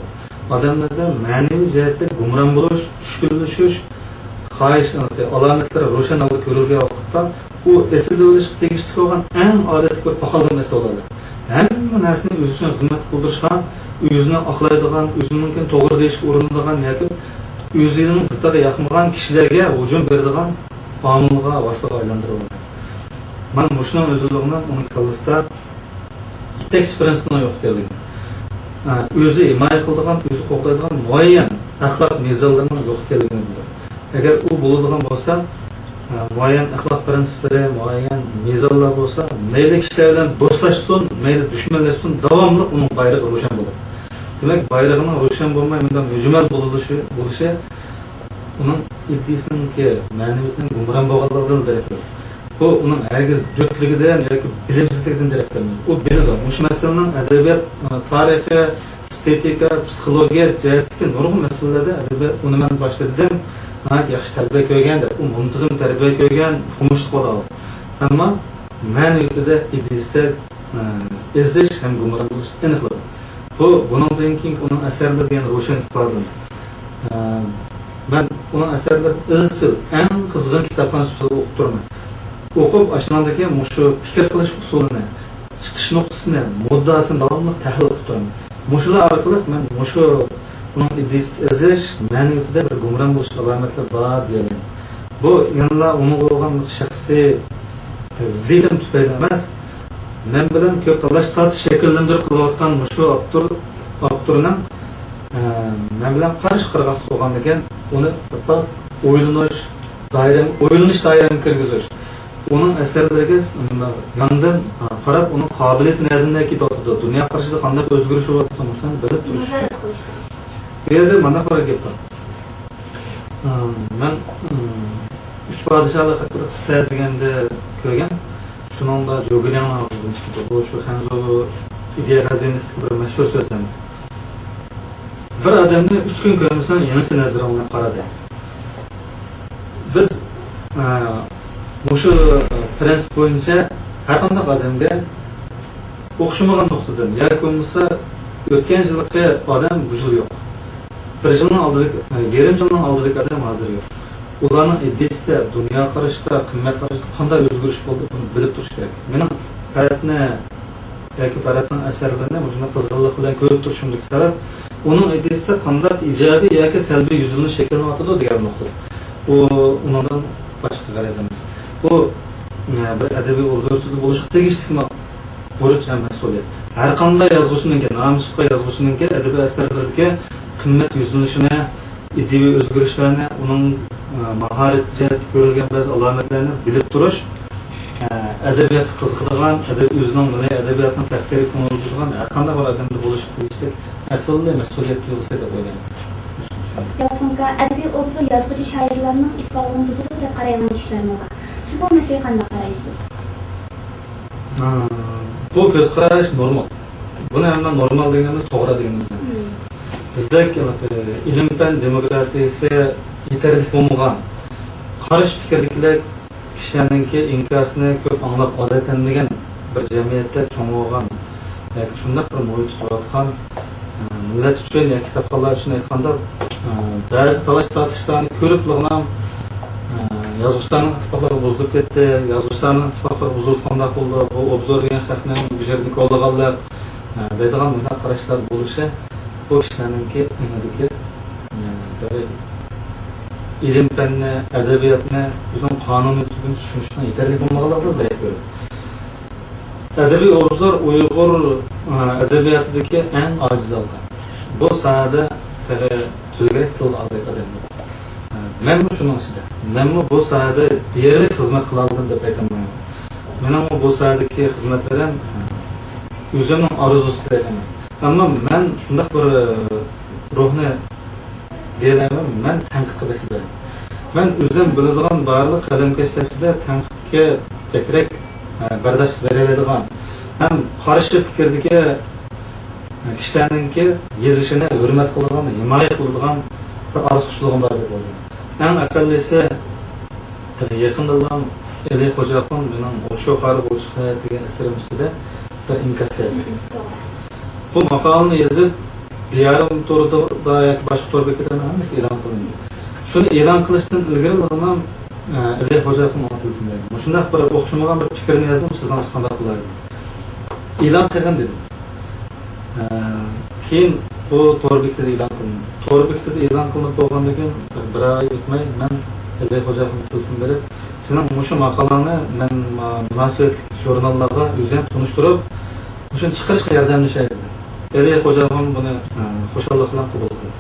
Odamlarda ma'naviy jihatda gumron bo'lish, tushkunlashish, xohish alomatlari ro'shan holda ko'rilgan vaqtda u esida bo'lishga tegishli bo'lgan eng odatli bir paqaldan narsa bo'ladi. Hamma narsani o'zi uchun xizmat qildirishgan, o'zini oqlaydigan, o'zining to'g'ri deyishga urinadigan yoki o'zining xitoga yaqingan kishilarga hujum beradigan omilga vositaga aylantiradi. Men mushuning o'zligini uning kallasida yetakchi prinsipni yo'q ekanligi. O'zi himoya qiladigan, o'zi qo'g'daydigan muayyan axloq mezonlarning yo'q ekanligini biladi. Agar u bo'ladigan bo'lsa, muayyan axloq prinsiplari, muayyan mezonlar bo'lsa, mayli kishilar bilan do'stlashsin, mayli dushmanlashsin, davomli uning bayrog'i ro'shan bo'ladi. Demak, bayrog'ining ro'shan bo'lmay, bunday mujmal bo'lishi uning iddiasiningki ma'naviyatning gumron bo'lganligidan darak beradi. Bu uning hargiz do'tligidan yoki bilimsizligidan darak bermaydi. U biladi. Shu masalaning adabiyot, tarixi, estetika, psixologiya jihatdagi nurg'un masalalarda adabiyot uni men boshladidan yaxshi tarbiya ko'rgan deb, u muntazam tarbiya ko'rgan, xumushlik bo'ladi. Ammo ma'naviyatida iddiasida ezish ham gumron bo'lish aniqladi. Bu bundan keyin uning asarlari degan ro'shan ifodalanadi. Ben uning asarlari izchil, eng qizg'in kitobxon sifatida o'qib turman. O'qib, ashunadagi shu fikr qilish usulini, chiqish nuqtasini, muddasini davomli tahlil qilib turaman. Shular orqali men shu uning iddiasini ezish, ma'naviyatida bir gumron bo'lish alomatlari bor deyman. Bu yana uning bo'lgan shaxsiy ziddiyatim tufayli emas, men bilan ko'p talash tortish shakllantirib qilayotgan shu avtorning men bilan qarshi qirg'oq bo'lgan ekan, uni o'ylanish doirasiga kirgizish, uning asarlariga yondan qarab, uning qobiliyati nerdan ketyapti, dunyo qarshida qanday o'zgarish bo'lyapti, shuni bilib turish. Bu yerda mana bir gap bor. Men Üç padişahlar hakkında kısa degende ko'rgan. Shuningda Jo'gilyan og'zidan chiqdi. Bu shu Hanzo ideya xazinasiga bir mashhur so'z ham. Bir odamni 3 kun ko'rmasdan yanasi nazar bilan qaradi. Biz shu prinsip bo'yicha har qanday odamga o'xshamagan nuqtadan yoki bo'lmasa o'tgan yilgi odam bu yil yo'q. Bir yilning oldidagi, yarim yilning oldidagi odam hozir yo'q. Ularning ideyasida, dunyo qarashida, qimmat qarashida qanday o'zgarish bo'ldi, buni bilib turish kerak. Mening Faradni yoki Faradning asarlarini shunday qizg'inlik bilan ko'rib turishimdagi sabab, uning ideyasida qanday ijobiy yoki salbiy yuzini shakllantirdi degan nuqta. U undan boshqa g'araz emas. Bu bir adabiy obzorchida bo'lishga tegishli burch ham mas'uliyat. Har qanday yozuvchining, nomusqa yozuvchining adabiy asarlarga qimmat yuzlanishini, ideviy o'zgarishlarni, uning mahorat jihatida ko'rilgan ba'zi alomatlarni bilib turish, adabiyotga qiziqadigan, o'zining adabiyotning taqdiri ko'ngildigan har qanday bir odamda bo'lishi tegishli aqlli mas'uliyat tuyg'usi deb o'ylayman. Yolqinka adabiy obzor yozuvchi shoirlarning ittifoqini buzdi deb qaraydigan kishilarmi bor? Siz bu masalaga qanday qaraysiz? Bu ko'z qarash normal. Buni hamma normal deganimiz to'g'ri deganimiz emas. Bizda ilm-fan demokratiyasi yetarli bo'lmagan, qarish fikrliklar kishilarningki inkosini ko'p anglab odatlanmagan bir jamiyatda cho'ng'igan yoki shunday bir muhit turatgan millat uchun yoki kitobxonlar uchun aytganda ba'zi talash tortishlarni ko'rib turgan yozuvchilarning ittifoqlari buzilib ketdi, yozuvchilarning ittifoqlari buzilsa qanday bo'ldi, bu obzor degan xalqning bu yerni qo'llaganlar deydigan bunday qarashlar bo'lishi bu kishilarningki ilm-fanni, adabiyotni o'zing qonuniy tushunib tushunishdan yetarli bo'lmaganlardir deb ko'raman. Adabiy obzor Uyg'ur adabiyotidagi eng ojiz olgan. Bu sohada so'zgarek til odam. Men shuning ichida. Men bu sohada deyarli xizmat qila oldim deb aytaman. Mening bu sohadagi xizmatlarim o'zimning orzusida emas. Ammo men shunday bir ruhni deyalaman, men tanqid qilishim. Men o'zim biladigan barliq qadamkashlarda tanqidga ko'proq bardosh beradigan, ham qarshi fikrdagi kishilarningki yezishini hurmat qiladigan, himoya qiladigan bir orzuqchiligim bor deb o'ylayman. Eng aqallisi yaqinda Ali Xo'jaxon mening o'sha qari bo'lish degan asarim ustida bir inkos yozdi. Bu maqolani yozib diyorim to'rida yoki boshqa to'r bekatlarni hammasi e'lon qilindi. Shuni e'lon qilishdan ilgari ham Ali Xo'jaxon aytdi. Shunday bir o'xshamagan bir fikrni yozdim, sizdan qanday qilardi? E'lon qilgan dedim. Keyin bu to'r bekatida e'lon qilindi. To'r bekatida e'lon qilinib bo'lgandan keyin bir oy o'tmay men Ali Xo'jaxon telefon berib, sening o'sha maqolani men munosib jurnallarga o'zim tunishtirib, o'shani chiqarishga yordamlashaydi. Ali Xo'jaxon buni xushallik bilan qabul qildi.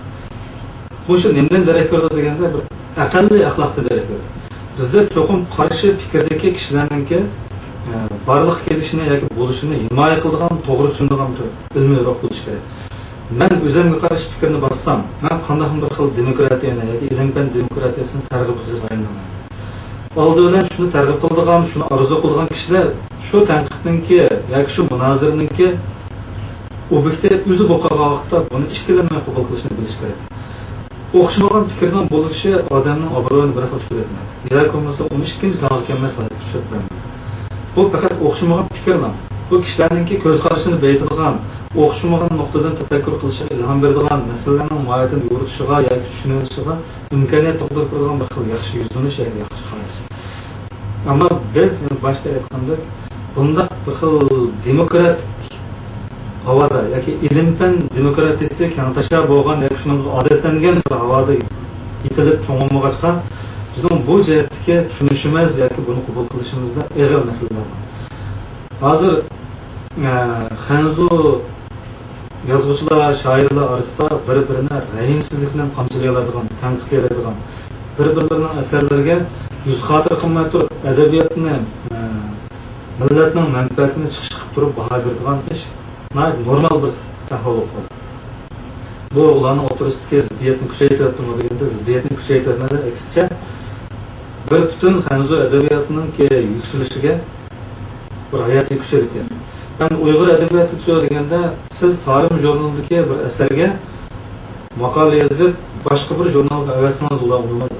Bu shu nimdan darak ko'rdi deganda bir aqlli axloqda darak ko'rdi. Bizda cho'qim qarshi fikrdagi kishilarningki barliq kelishini yoki bo'lishini himoya qiladigan, to'g'ri tushunadigan ilmiy ruh bo'lish kerak. Men o'zimga qarshi fikrni bossam, men qanday bir xil demokratiyani yoki ilm-fan demokratiyasini targ'ib qilishga aylaman. Oldi bilan shuni targ'ib qiladigan, shuni orzu qiladigan kishilar shu tanqidningki yoki shu munozirningki obyektiv o'zi bo'lgan vaqtda buni ishkilanmay qabul qilishni bilish kerak. O'xshamagan fikrdan bo'lishi odamning obro'yini bir xil tushiradi. Yoki bo'lmasa uni ikkinchi galga masalada tushiradi. Bu faqat o'xshamagan fikrlar. Bu kishilarningki ko'z qarashini baytadigan, o'xshamagan nuqtadan tafakkur qilishga ilhom beradigan, masalalarning mohiyatini yuritishiga yoki tushunishiga imkoniyat tug'dirib turadigan bir xil yaxshi yuzlanish yoki yaxshi qarash. Ammo biz boshda aytgandek, bunda bir xil demokratik havada yoki ilm-fan demokratiyasi keng tashab bo'lgan yoki shunga odatlangan bir havada yetilib cho'ng'ilmag'achqa bizning bu jihatga tushunishimiz yoki buni qabul qilishimizda og'ir masalalar bor. Hozir Hanzo yozuvchilar, shoirlar orasida bir-birini rahimsizlik bilan qamchilaydigan, tanqidlaydigan, bir-birlarining asarlariga yuz xotir qilmay turib adabiyotni millatning manfaatini chiqish qilib turib baho beradigan ish normal bir ahvol bo'ldi. Bu ularning o'tirisidagi ziddiyatni kuchaytiradi deganda ziddiyatni kuchaytirmadi, aksincha bir bütün Hanzu edebiyatının ki yükselişige bir hayati kuch ekan. Ben Uyg'ur edebiyatı söylediğinde siz Tarım jurnalidagi bir eserge maqola yozib boshqa bir jurnalga avvatsangiz ular bo'lmaydi.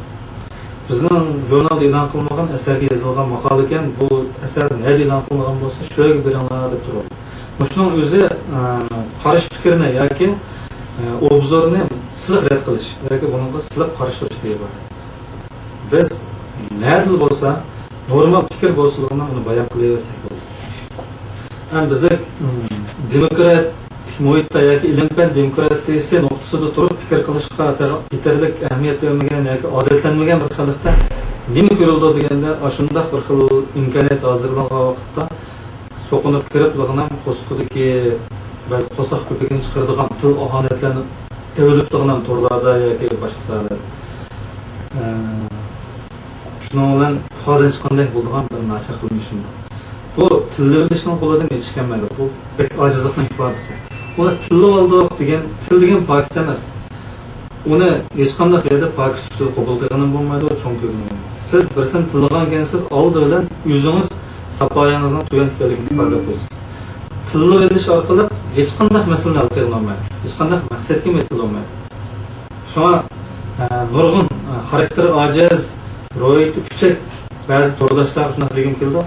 Bizning jurnalda e'lon qilinmagan eserga yozilgan maqola ekan, bu eser nega e'lon qilingan bo'lsa, shu yerga beringlar deb turadi. Shuning o'zi qarish fikrini yoki obzorni silib rad qilish yoki bunga silib qarish turish deydi. Biz ma'dil bo'lsa, normal fikr bo'lsa-da uni bayon qilaversak bo'ladi. Ham bizlar demokratik muhitda yoki ilm-fan demokratiyasi nuqtasida turib fikr qilishga yetarlik ahamiyat bermagan yoki odatlanmagan bir xalqda nima ko'rildi deganda, shunday bir xil imkoniyat hozirlangan vaqtda so'qinib kirib, lig'inam qo'sqidagi va qo'saq ko'pigini chiqaradigan til ohanatlarni tevilibdig'inam turlarda yoki boshqa sohalarda. Shuning bilan xorijga chiqqanday bo'lgan bir nachar qilmishim. Bu tilni bilishning qo'lidan yetishganmaydi. Bu pek ojizlikning ifodasi. Uni tilni oldiq degan, til degan pokit emas. Uni hech qanday yerda pokit sifatida qabul qilganim bo'lmaydi, chunki siz birsin tilgan ekansiz, oldi bilan o'zingiz sapoyangizni tugan ekanligini ifoda qilasiz. Tilni bilish orqali hech qanday masalani hal qila olmaydi. Hech qanday maqsadga yetila olmaydi. Shuna nurg'un xarakteri ojiz, ro'yati kuchak ba'zi to'rdoshlar shunaqa degim keldi.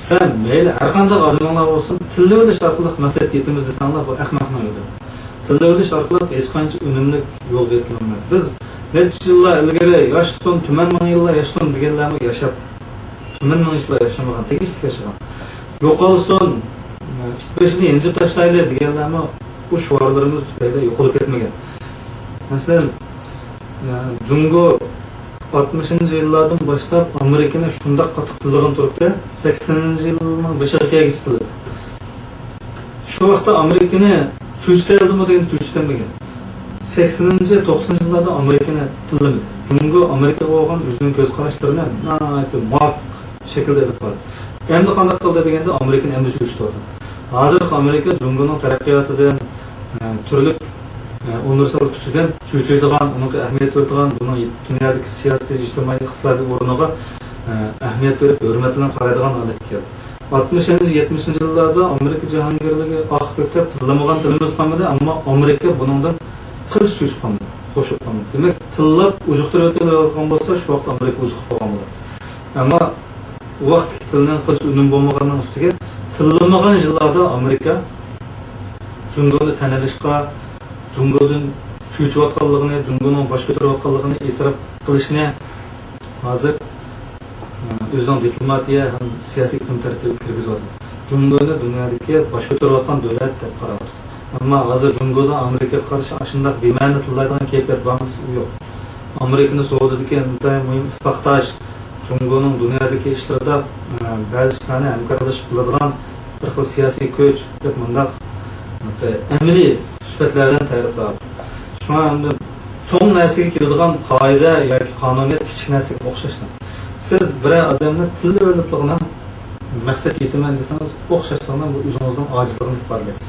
Sen mayli har qanday odamlar bo'lsin, tilni bilish orqali maqsadga yetamiz desanglar, bu ahmoqning yo'li. Tilni bilish orqali hech qancha unumli yo'lga yetilmaydi. Biz necha yillar ilgari yoshson, tuman ming yillar yoshson deganlarni yashab, tuman ming yillar yashamagan, tegishli yashagan. Yo'qolsin, itbeshini yanchib tashlaydi deganlarni bu shiorlarimiz tufayli yo'qolib ketmagan. Masalan, Jungo 60-yillardan boshlab Amerikani shunday qattiq tilgan turibdi, 80-yilning boshiga yetdi. Shu vaqtda Amerikani cho'chitildimi degan cho'chitilmagan. 80-90-yillarda Amerikani tillamadi. Jungo Amerikaga bo'lgan o'zining ko'z qarashlarini aytib, muvofiq shaklda olib bordi. Endi qanday qildi deganda Amerikani endi cho'chitdi. Hozir Amerika Jungoning taraqqiyotidan turli universal kuchidan cho'chiydigan, unga ahamiyat beradigan, buning dunyodagi siyosiy, ijtimoiy, iqtisodiy o'rniga ahamiyat berib, hurmat bilan qaraydigan holatga keldi. 60-70-yillarda Amerika jahongirligi oqib ketib, tillamagan tilimiz qolmadi, ammo Amerika buningdan qilich cho'chib qoldi, qo'shib qoldi. Demak, tillab ujuqtirayotgan bo'lsa, shu vaqt Amerika ujuq qolgan bo'ladi. Ammo u vaqt tilning qilich unum bo'lmaganining ustiga tillamagan yillarda Amerika Jungoni tanilishga, Jungodan cho'chiyotganligini, Jungoning bosh ko'tarayotganligini e'tirof qilishni hozir o'zining diplomatiya ham siyosiy kun tartibiga kirgizadi. Jungoni dunyodagi bosh ko'tarayotgan davlat deb qaradi. Ammo hozir Jungoda Amerikaga qarshi shunday bema'ni tillardan kayfiyat bo'lmasa yo'q. Amerikani Saudiyadagi muhim ittifoqdosh, Jungoning dunyodagi ishlarida ba'zi ishlarni hamkorlashib qiladigan bir xil siyosiy kuch deb bunday amaliy sifatlardan ta'rifladi. Shunga endi cho'ng narsaga keladigan qoida yoki qonuniyat kichik narsaga o'xshashdir. Siz bir odamni tilni o'rnatligini maqsad yetaman desangiz, o'xshashlikdan bu o'zingizning ojizligini ifodalaysiz.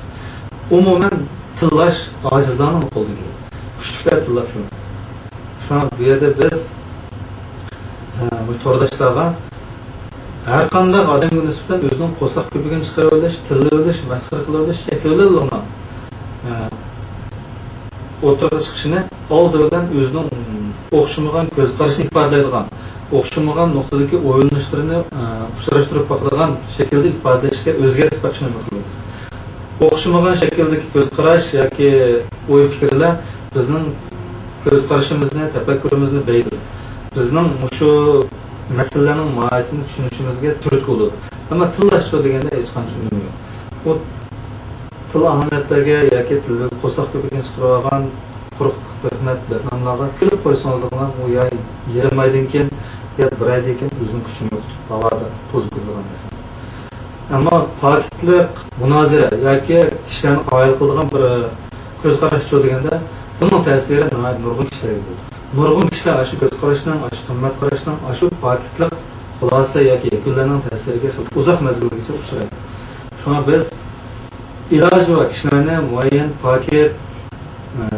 Umuman tillash ojizlarning qo'liga keladi. Kuchliklar tillab shuni. Shuna bu yerda biz bu to'rdoshlarga har qanday odamga nisbatan o'zining qo'saq ko'pigini chiqarib olish, tilni bilish, masxara qilib olish shakllarni o'rtaga chiqishini oldidan o'zining o'xshamagan ko'z qarashini ifodalaydigan, o'xshamagan nuqtadagi o'ylanishlarini uchrashtirib qo'yadigan shaklda ifodalashga o'zgartib qo'yishni qilamiz. O'xshamagan shakldagi ko'z qarash yoki o'y fikrlar bizning ko'z qarashimizni, tafakkurimizni baydi. Bizning shu masalalarning mohiyatini tushunishimizga turtki bo'ladi. Ammo tillash deganda hech qancha unumi yo'q. Bu til ahamiyatlarga yoki tilni qo'saq ko'pigini chiqarib olgan quruq tuhmat namlarga kulib qo'ysangiz, u yaramaydan keyin yo bir oydan keyin o'zining kuchini yo'qotib, havoda to'zib ketadigan narsa. Ammo pokitlik, munozara yoki kishilarni qoyil qiladigan bir ko'z qarash deganda buning ta'siri nurg'un kishilarga bo'ladi. Nurg'un kishilar shu ko'z qarashdan, shu qimmat qarashdan, shu pokitlik xulosa yoki yakunlarning ta'siriga uzoq mezgilgacha uchraydi. Shunga biz iloj va kishilarni muayyan pokit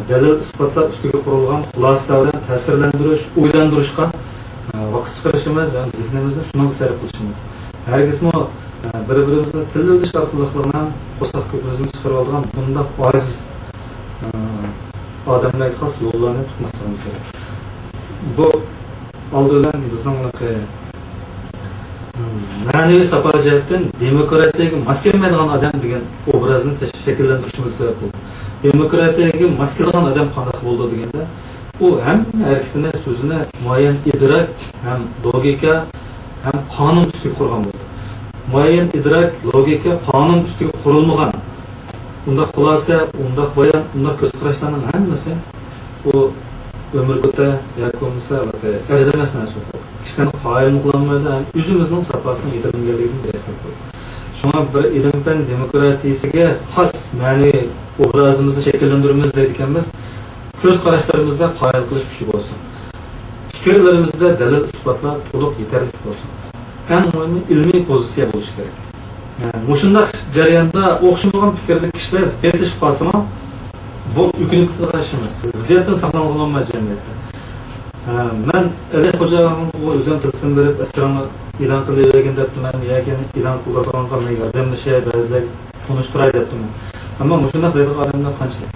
dalil isbotlar ustiga qurilgan xulosalar bilan ta'sirlantirish, o'ylantirishga vaqt chiqarishimiz, ham zihnimizni shunga sarf qilishimiz. Hargizmi bir-birimizni til o'rganish orqali ham qo'saq ko'pimizni chiqarib olgan bunday ojiz odamlarga xos yo'llarni tutmasligimiz kerak. Bu oldidan bizning ma'naviy safa jihatdan demokratiyaga mos kelmaydigan odam degan obrazni shakllantirishimiz sabab bo'ldi. Demokratiyaga mos kelgan odam qanday bo'ldi deganda, u ham harakatini, so'zini muayyan idrok, ham logika, ham qonun ustiga qurgan bo'ldi. Muayyan idrok, logika, qonun ustiga qurilmagan unda xulosa, unda bayon, unda ko'z qarashlarning hammasi u ömürgüte yakınsa erzemes narsa. Kişilerin hayal qilolmaydi, o'zimizning safhasini yetirmaganligini bildiradi. Shunga bir ilm-fan demokratiyasiga xos ma'naviy obrazimizni shakllantiramiz deyotganmiz. Ko'z qarashlarimizda hayal qilish kuchi bo'lsin. Fikrlarimizda dalil isbotlar to'liq yetarli bo'lsin. Eng muhimi ilmiy pozitsiya bo'lishi kerak. Mushundaq jarayonda o'xshamagan fikrli kishilar ziddiyatlaşib qolsa, bu hükümeti taşımaz. Ziddiyatın saqlanılmayan cemiyette. Ben Ali Hoca'nın o özden telefon verip esrarını ilan kılıvergen deptim ben. Yaken ilan kılırdan kalmaya yardımlı şey bazılar konuşturay deptim ben. Ama muşunda kıydık adamlar kançılar.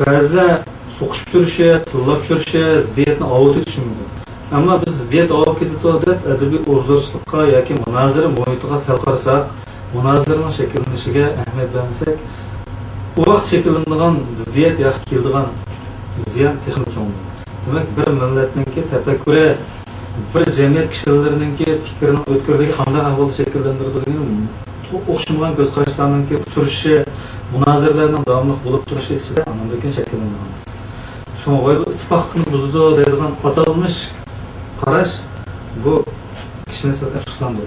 Bazılar soğuşup sürüşe, tırlap sürüşe, ziddiyatını avutu düşünmüyor. Ama biz ziddiyat avup ketiti dep edebi obzorçılıkka yaken münazırı muhitiga sal qarasak, münazırının şekillenişige ahmet vermesek, o vaqt shakllangan ziddiyat yaxshi keladigan ziyon texnik cho'ng. Demak, bir millatningki tafakkuri, bir jamiyat kishilarininki fikrini o'tkirligi qanday ahvolda shakllantiradigan o'xshamagan ko'z qarashlarninki uchrashishi, munozaralarning davomli bo'lib turishi ichida anandakin shakllangan. Shunga voy bu ittifoqni buzdi deydigan atalmish qarash bu kishini satashlandi.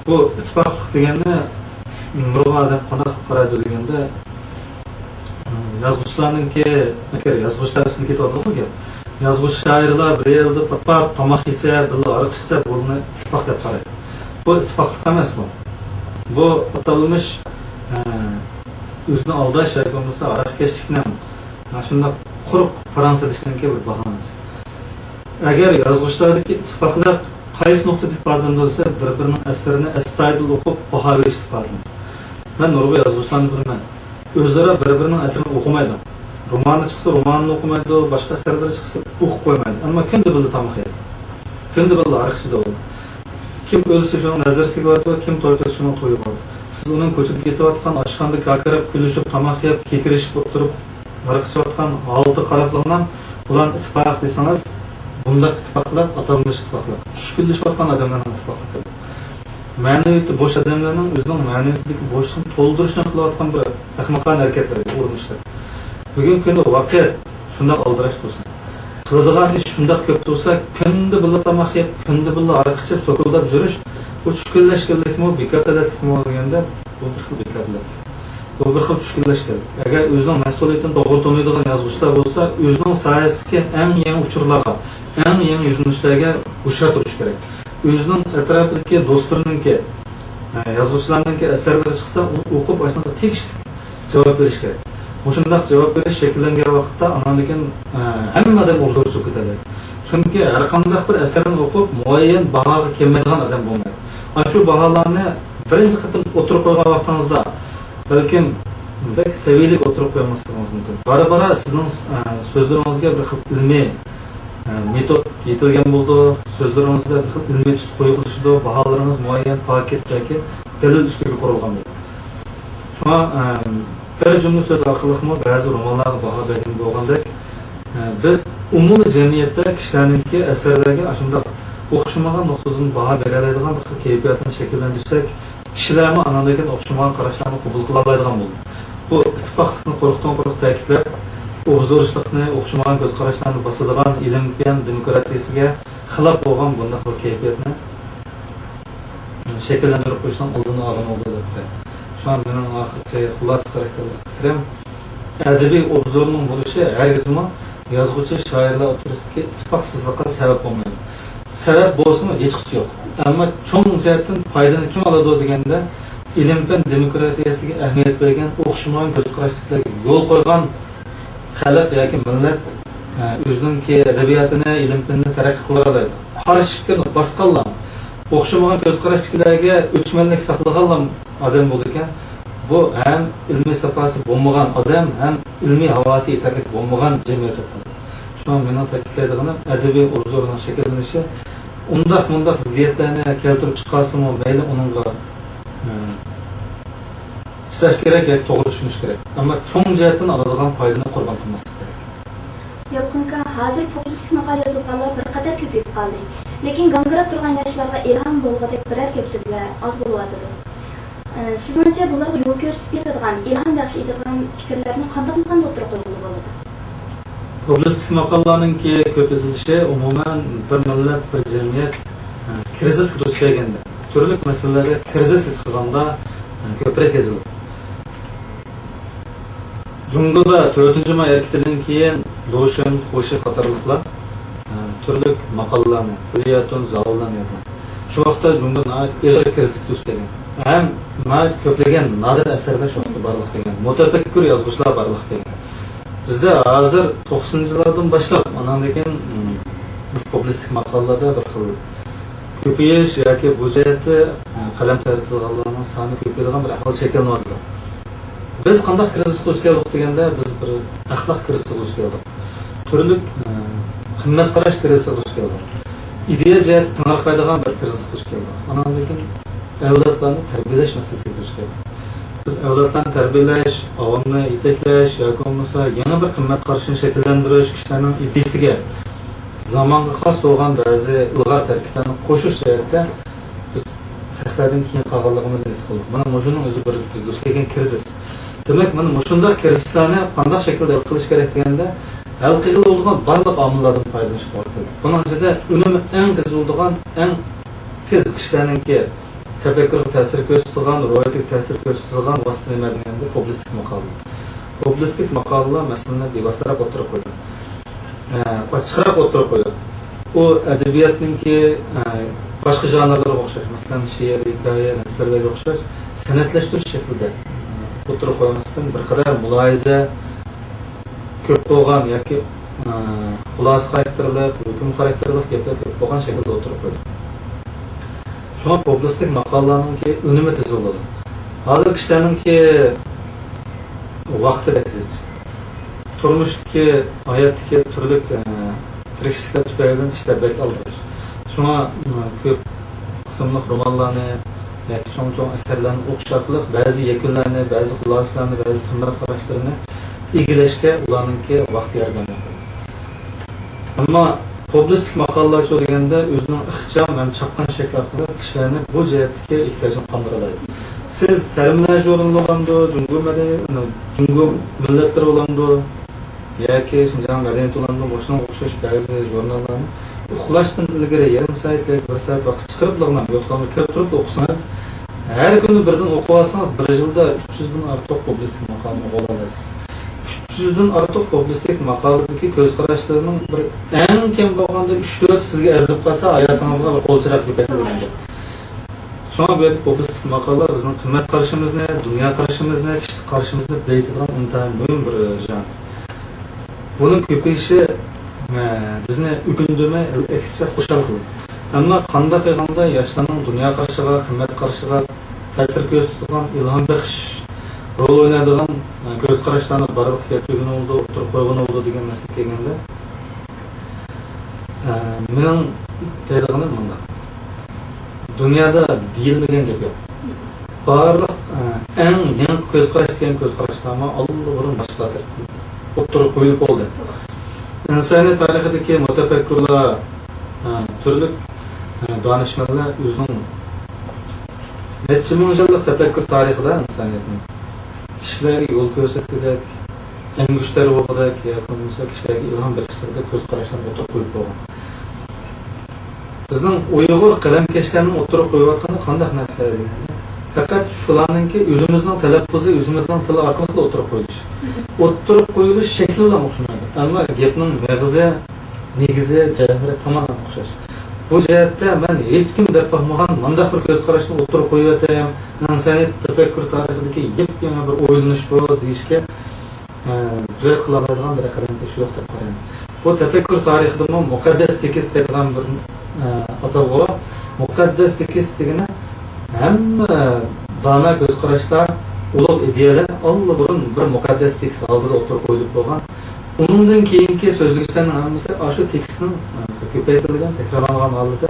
Bu ittifoq degani nurg'a odam qanday qaraydi deganda yozuvchilarninki yozuvchilar ustiga ketadi gap. Yozuvchi shoirlar bir yerda papa tomoq yesa, birga ariq ichsa bo'lni ittifoq deb qaraydi. Bu ittifoqlik emas bu. Bu atalmish o'zini aldash yoki bo'lmasa ariqkashlikni shunday quruq faransalikniki bir bahonasi. Agar yozuvchilardagi ittifoqlar qaysi nuqtada ifodalanadi bo'lsa, bir-birining asarini astoydil o'qib baho berish ifodalanadi. Ben nurg'a yozuvchilarni bilaman. O'zlari bir-birining asarini o'qimaydi. Romanni chiqsa romanni o'qimaydi, boshqa asarlar chiqsa o'qib qo'ymaydi. Ammo kunda birga tamoq yeydi. Kunda birga ariqchida bo'ladi. Kim o'lsa shuni nazarsiga boradi, kim to'yga shuni to'yib boradi. Siz uning ko'chib ketayotgan ochqanda kakirib, kulishib, tamoq yeb, kekirishib o'tirib, ariqchayotgan holda qarab turgan ular ittifoq desangiz, bunda ittifoqlar atalmish ittifoqlar. Tushkunlashayotgan odamlarning ittifoqlari. Ma'naviyati bo'sh odamlarning o'zining ma'naviyatidagi bo'shliqni to'ldirishni qilayotgan bir ahmoqona harakatlarga urinishlar. Bugungi kunda vaqt shunday aldirash bo'lsa, qiladigan ish shunday ko'p bo'lsa, kunda birga tamoq yeb, kunda birga ariq ichib, so'kildab yurish, bu tushkunlashganlikmi, bekatlikmi deganda bu bir xil bekatlik. Bu bir xil tushkunlashganlik. Agar o'zining mas'uliyatini to'g'ri taniydigan yozuvchilar bo'lsa, o'zining sohasidagi eng yangi uchurlarga, eng yangi yo'nalishlarga hushyor turish kerak. O'zining atrofidagi do'stlarininki, yozuvchilarninki asarlari chiqsa, o'qib ashunday tekst javob berish kerak. Shunday javob berish shakllangan vaqtda anandan hammadan obzorchi ketadi. Chunki har qanday bir asarni o'qib, muayyan bahoga kelmaydigan odam bo'lmaydi. Ana shu baholarni birinchi qatim o'tirib qo'ygan vaqtingizda balkim bek saviylik o'tirib qo'ymasligingiz mumkin. Bara-bara sizning so'zlaringizga bir xil ilmiy metod yetilgan bo'ldi, so'zlaringizda bir xil ilmiy tus qo'yilishdi, baholarınız muayyan paketdagi dalil ustiga qurilgan bo'ldi. Shuna bir cümle söz orqali ba'zi romanlarga baho bergan bo'lgandek, biz umumiy jamiyatda kishilarningki asarlarga shunday o'xshamagan nuqtadan baho bera oladigan bir kayfiyatni shakllantirsak, kishilarni anandan o'xshamagan qarashlarni qabul qila oladigan bo'ldi. Bu ittifoqlikni qo'riqdan-qo'riq ta'kidlab, obzorchilikni, o'xshamagan ko'z qarashlarni bosadigan ilm-fan demokratiyasiga xilof bo'lgan bunday bir kayfiyatni shakllantirib qo'yishdan oldini olgan bo'ldi deb qarayman. Şu an benim ahirki xulos karakterli fikrim, adabiy obzorning bo'lishi hargizmi yozuvchi shoirlar o'rtasidagi ittifoqsizlikqa sabab bo'lmaydi. Sabab bo'lsa hech qisi yo'q. Ammo cho'ng jihatdan foydani kim oladi deganda, ilm-fan demokratiyasiga ahamiyat bergan, o'xshamagan ko'z qarashlarga yo'l qo'ygan xalq yoki millat o'zininki adabiyotini, ilm-fanini taraqqiy qila oladi. Qarshi fikrni bosqanlar, o'xshamagan ko'z qarashlarga o'chmanlik saqlagan odam bo'ldi ekan. Bu ham ilmiy safasi bo'lmagan odam, ham ilmiy havosi yetarli bo'lmagan jamiyat. Shundan men ta'kidlaydiganim adabiy obzorning shakllanishi undaq ziddiyatlarni keltirib chiqarsimi, mayli uningga chidash kerak yoki to'g'ri tushunish kerak. Ammo cho'ng jihatdan oladigan foydani qurbon qilmaslik kerak. Yalqınka hozir populistlik maqola yozilganlar bir qadar ko'payib qoldi. Lekin gangirab turgan yoshlarga ilhom bo'lgandek biror gap so'zlar oz bo'lyapti. Sizningcha bularga yo'l ko'rsatib beradigan, ilhom baxsh etadigan fikrlarni qanday o'tirib qo'yiladi bo'ladi? Populistlik maqolalarninki ko'p yozilishi umuman bir millat, bir jamiyat krizisga duch kelganda, turli masalalarda krizis his qilganda ko'proq yoziladi. Jungoda 4-may erkitidan keyin Loşun, Xo'shi qatorliqlar turli maqolalarni, Biliyatun, Zavullarni yozgan. Shu vaqtda Jungoda ig'ir krizisga duch kelgan. Ham ko'plagan nadir asarlar shu vaqtda barliq kelgan. Mutafakkur yozuvchilar barliq kelgan. Bizda hozir 90-yillardan boshlab, andan keyin populistlik maqolalarda bir xil ko'payish yoki bu jihatda qalam tartilganlarning soni ko'payadigan bir ahvol shakllanadi. Biz qanday krizisga duch keldik deganda, biz bir axloq krizisiga duch keldik. Turli qimmat qarash krizisiga duch keldik. Ideya jihati tanqaydigan bir krizisga duch keldik. Andan keyin avlodlarni tarbiyalash masalasiga duch keldik. Biz avlodlarni tarbiyalash, avomni yetaklash yoki bo'lmasa yana bir qimmat qarashini shakllantirish, kishilarning ideyasiga zamonga xos bo'lgan ba'zi ilg'or tarkiblarni qo'shish jihatda biz xatlardan keyin qolganligimizni his qildik. Mana shuning o'zi biz duch kelgan krizis. Demak, mana shunday krizislarni qanday shaklda hal qilish kerak deganda, hal qilib bo'lgan barliq omillardan foydalanish kerak. Buning ichida unumi eng tez bo'lgan, eng tez kishilarningki tafakkur ta'sir ko'rsatgan, ro'yatga ta'sir ko'rsatgan vosita nima deganda populistlik maqola. Populistlik maqolalar masalan bevositaroq o'tirib qo'ydi. Ochiqroq o'tirib qo'ydi. U adabiyotningki boshqa janrlarga o'xshash, masalan she'r, hikoya, nasrlarga o'xshash san'atlashtirish shaklida o'tirib qo'ymasdan bir qadar muloyiza ko'p bo'lgan yoki xulosa xarakterli, hukm xarakterli gaplar ko'p bo'lgan shaklda o'tirib qo'ydi. Shunga populistlik maqolalarninki unumi tez bo'ladi. Hozir kishilarninki vaqti tez. Turmushdagi, hayotdagi turli tirikchiliklar tufayli ishlar bek aldirish. Shunga ko'p qismli romanlarni yoki cho'ng asarlarni o'qish orqali ba'zi yakunlarni, ba'zi xulosalarni, ba'zi qimmat qarashlarini egallashga ularninki vaqt yaragan. Ammo populistlik maqolalar deganda o'zining ixcham ham chaqqan shakl orqali kishilarni bu jihatga ehtiyojini qondiradi. Siz ta'limlash jurnallarida Jungo millatlar bo'landi yoki Shinjang madaniyat bo'landi, boshqa o'xshash ba'zi jurnallarni uxlashdan ilgari yarim soat yoki 1 soat vaqt chiqarib yo'qolmay kirib turib o'qisangiz, har kuni birdan o'qib olsangiz, bir yilda 300 dan ortiq populistlik maqolani o'qiy olasiz. 300 dan ortiq populistlik maqoladagi ko'z qarashlarning bir eng kam bo'lganda 3-4 sizga azib qolsa, hayotingizga bir qo'lchiroq ko'paytiradi. Shunga bu populistlik maqolalar bizning qimmat qarashimizni, dunyo qarashimizni, kishilik qarashimizni belgilaydigan intayin muhim bir janr. Buning ko'payishi bizni o'kindirmay, aksicha xushal qiladi. Ammo qanday qilganda yoshlarning dunyo qarashiga, qimmat qarashiga ta'sir ko'rsatadigan, ilhom baxsh rol o'ynaydigan ko'z qarashlarni barliq keltirgan bo'ldi, o'tirib qo'ygan bo'ldi degan masala kelganda, mening deydiganim bunda. Dunyoda deyilmagan gap yo'q. Barliq eng yangi ko'z qarash degan ko'z qarashlarni allburun boshqadir o'tirib qo'yib bo'ldi. İnsani tarixidagi mutafakkurlar, turli donishmandlar o'zining necha ming yillik tafakkur tarixida insoniyatning kishilarga yo'l ko'rsatgudek, angushtar o'qidek, yoki kishilarga ilhom berishda ko'z qarashlarni o'tirib qo'yib bo'lgan. Bizning Uyg'ur qalamkashlarning o'tirib qo'yayotgani qanday narsalar? Faqat shularningki o'zimizning talaffuzi, o'zimizning tili orqali o'tirib qo'yilish. O'tirib qo'yilish shakli bilan o'xshamaydi. Ammo gapning mag'izi, negizi, javhari tomonan o'xshash. Bu jihatda men hech kim deb fahmagan mundaq bir ko'z qarashni o'tirib qo'yayotgan, insoniyat tafakkur tarixidagi yangi bir o'ylanish bu deyishga jur'at qiladigan bir qalamkash yo'q deb qarayman. bu tefekkür tarixida muqaddas tekis deyilgan bir atalg'u bor. Muqaddas tekis degani hamma dona ko'z qarashlar, ulug' ideyalar allburun bir muqaddas tekis oldida o'tirib qo'yilib bo'lgan. Undan keyingi so'zliklarning hammasi shu tekstning ko'paytirilgan, takrorlangan holida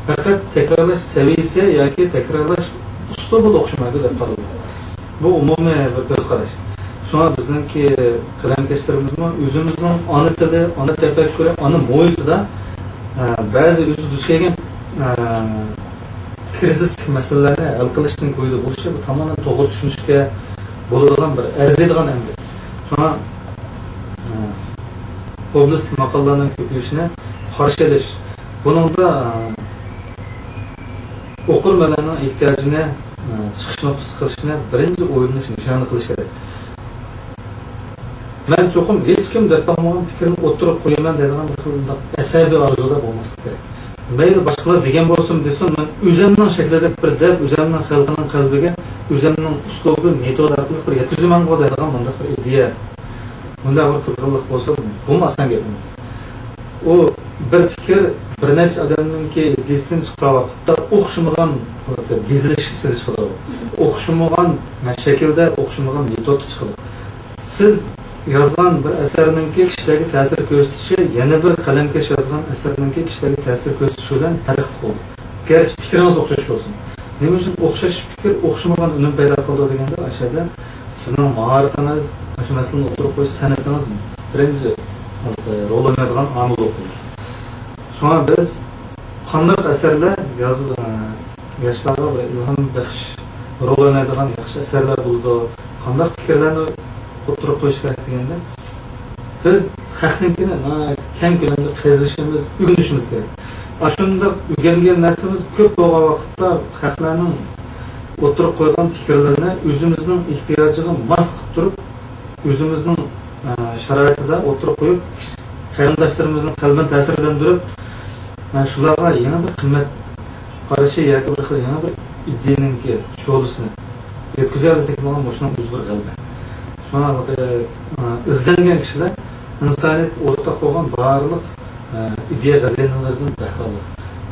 faqat takrorlash saviyasi yoki takrorlash uslubi o'xshamaydi deb qaraladi. Bu umumiy bir ko'z qarash. Şuna bizningki qalamkashlarimiz o'zimizning ona tili, ona tafakkuri, ona muhitida ba'zi o'zi duch kelgan krizislik masalalarni hal qilishdan ko'ydi bo'lishi bu tomonan to'g'ri tushunishga bo'ladigan bir arziydigan amr. Shuna publistik maqolalarning ko'payishini qarshi olish. Buningda o'qirmanlarning ehtiyojini chiqish nuqtasi qilishni birinchi o'yinish nishoni qilish kerak. Ben çoxum hech kim deb olmagan fikrini o'tirib qo'yaman deydigan bir asabiy orzuda bo'lmaslik kerak. Mayli boshqalar degan bo'lsin desin, men o'zimning shaklida bir deb, o'zimning xalqining qalbiga, o'zimning uslubi, metod orqali bir yetkazman deydigan bunday bir ideya. Bunday bir qizg'inlik bo'lsa, bo'lmasdan gapimiz. O bir fikr bir necha odamningki ideyasidan chiqqan vaqtda o'xshamagan bezilish hissida chiqadi. O'xshamagan shaklda, o'xshamagan metodda chiqadi. Siz yazılan bir eserninki kişilerge ta'sir ko'rsatishi yana bir qalamkash yozgan eserninki kişilerge ta'sir ko'rsatishidan farq qildi. Gerçi fikriniz o'xshash bo'lsin. Nima uchun o'xshash fikr o'xshamagan unum paydo qildi deganda aşağıda sizning mahoratingiz, shu masalani o'tirib qo'yish san'atingiz birinchi rol o'ynaydigan omil bo'ldi. Shuna biz qanday eserlar yoshlarga bir ilhom baxsh rol o'ynaydigan yaxshi eserlar bo'ldi. Qanday fikrlarni o'tirib qo'yish kerak deganda biz haqninkini keng ko'lamda qazishimiz, o'rganishimiz kerak. Shunda o'rgangan narsamiz ko'p bo'lgan vaqtda haqlarning o'tirib qo'ygan fikrlarini o'zimizning ehtiyojiga mos qilib turib, o'zimizning sharoitida o'tirib qo'yib, qarindoshlarimizning qalbini ta'sirlantirib, shularga yana bir qimmat qarashi yoki bir yana bir ideyaningki sho'lisini yetkazadisak, mana shundan o'z bir g'alaba. Şuna izlengen kişiler insaniyet ortak olan bağırlık ideya gazetelerden dahil.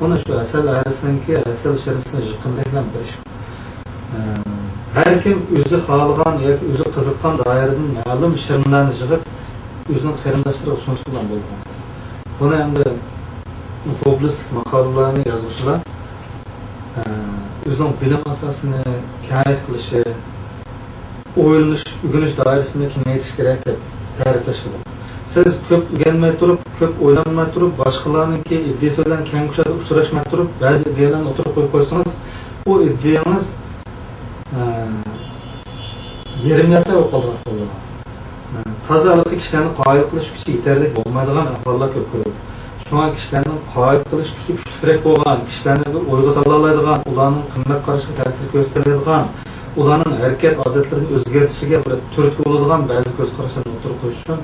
Onu şu asal arasındaki asal içerisinde jıkkınlıkla bir iş. Her kim özü xalıgan yoki özü qiziqqan daireden ma'lum şirinlarni jig'ib o'zining qarindoshlarga usunsuz bilan bo'lgan. Buni endi publistik maqolalarni yozuvchilar o'zining bilim asosini kayf qilishi, o'yinish, o'rganish doirasini kengaytirish kerak deb ta'riflashadi. Siz ko'p o'rganmay turib, ko'p o'ylanmay turib, boshqalarningki ideyasi bilan keng uchrashmay turib, ba'zi ideyalarni o'tirib qo'yib qo'ysangiz, u ideyangiz yerimiyatda yo'qolgan bo'ladi. Tozaliqli kishilarni qoyil qilish kuchi yetarli bo'lmaydigan ahvollar ko'p ko'radi. Shunga kishilarning qoyil qilish kuchi kuchliroq bo'lgan, kishilarni o'yga sola oladigan, ularning qimmat qarashiga ta'sir ko'rsatadigan, ularning harakat odatlarini o'zgartishiga bir turtki bo'ladigan ba'zi ko'z qarashlarni o'tirib qo'yish uchun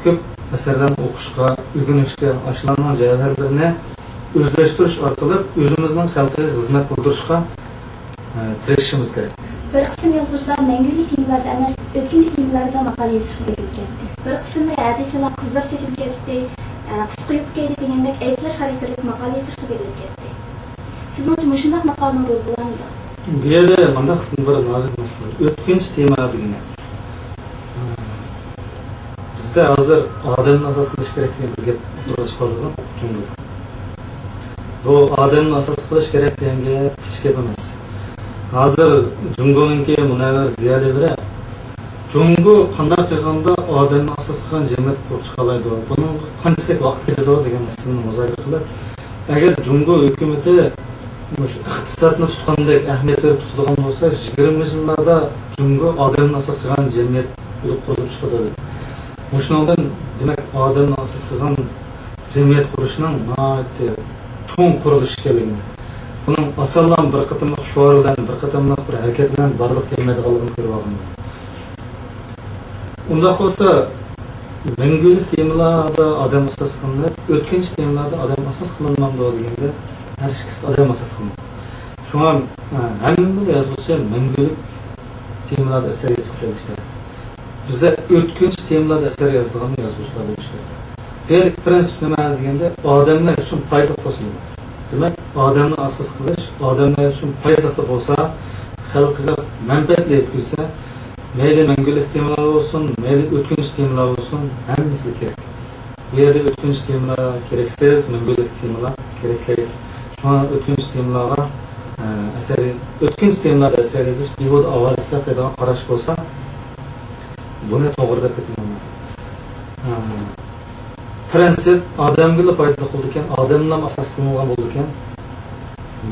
ko'p asarlarni o'qishga, o'rganishga, ashlangan javharlarni o'zlashtirish orqali o'zimizning xalqiga xizmat qildirishga tirishishimiz kerak. Bir qism yozuvchilar mangulik temalarda emas, o'tkinchi temalarda maqola yozishga kelib ketdi. Bir qismda hadisalar qizlar chechib kesdi, qis quyib keldi degandek aytlash xarakterli maqola yozishga kelib ketdi. Sizning shunday maqolaning roli bo'lamdi? Bu yerda mana bir nozik masala. O'tkinchi tema degani. Bizda hozir odamni asos qilish kerak degan bir gap turib chiqadi jumla. Bu odamni asos qilish kerak degan gap hech gap emas. Hozir Jungo'ningki Munavvar Ziyodevra Jungo qanday qilganda odamni asos qilgan jamiyat qurib chiqa oladi. Buning qanchalik vaqt ketadi degan masalani muzokara qilib, agar Jungo hukumati iqtisodni tutgandek ahamiyat berib tutadigan bo'lsa, 20 yillarda Jungo odamni asos qilgan jamiyat bo'lib qurib chiqadi. Shundan demak odamni asos qilgan jamiyat qurishning cho'ng qurilishi kerakligini. Bunun asallan bir qatimliq shuor bilan, bir qatimliq bir harakat bilan barliq kelmaydiganligini ko'rib olganman. Unda bo'lsa, mangulik temalarda odam asos qilinib, o'tkinchi temalarda odam asos qilinmadi deganda, har ikkisi odam asos qilinadi. Shunga hamma yozuvchi mangulik temalarda asar yozib kelish kerak. Bizda o'tkinchi temalarda asar yozadigan yozuvchilar bo'lishi kerak. Deylik prensip nima deganda odamlar uchun foyda bo'lsin. Demak, odamni asos qilish, odamlar uchun foydali bo'lsa, xalqqa manfaatli yetkazsa, mayli mangulik temalar bo'lsin, mayli o'tkinchi temalar bo'lsin, hammasi kerak. Bu yerda o'tkinchi temalar keraksiz, mangulik temalar kerakli. Shuna o'tkinchi temalarga o'tkinchi temalarda asar yozish, bevod avval islatadigan qarash bo'lsa, buni to'g'ri deb aytmayman. Prensip odamga foydali bo'ldi ekan, odamlar asos qilingan bo'ldi ekan.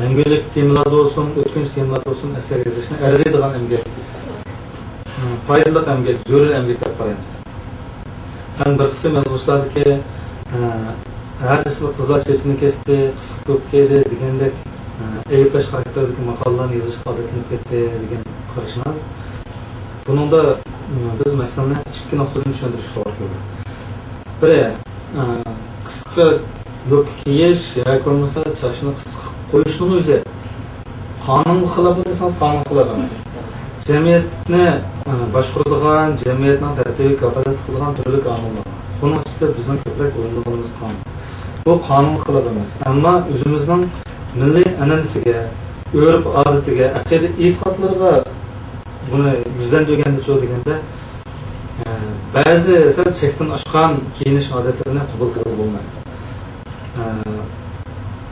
Mangulik temalarda bo'lsin, o'tkinchi temalarda bo'lsin asar yozishni arziydigan emgak. Foydali emgak, zarur emgak deb qaraymiz. Ham bir qism yozuvchilarniki hadisli qizlar chechini kesdi, qisqa ko'p keldi degandek ayıplash xarakterdagi maqolalarni yozishga odatlanib ketdi degan qarashimiz. Buningda biz masalani ikki nuqtadan tushuntirishga to'g'ri keldi. Biri qisqa yo'q kiyish yoki bo'lmasa chashni qisqa qo'yishning o'zi qonun xilof desangiz qonun xilof emas. Jamiyatni boshqaradigan, jamiyatning tartibiga kafolat qiladigan turli qonunlar. Buning ichida bizning ko'proq o'yinligimiz qonun. Bu qonun xilof emas, ammo o'zimizning milliy an'anasiga, urf odatiga, aqida e'tiqodlarga buni yuzdan deganda deganda ba'zi sal chekdan oshgan kiyinish odatlarini qabul qilib bo'lmaydi.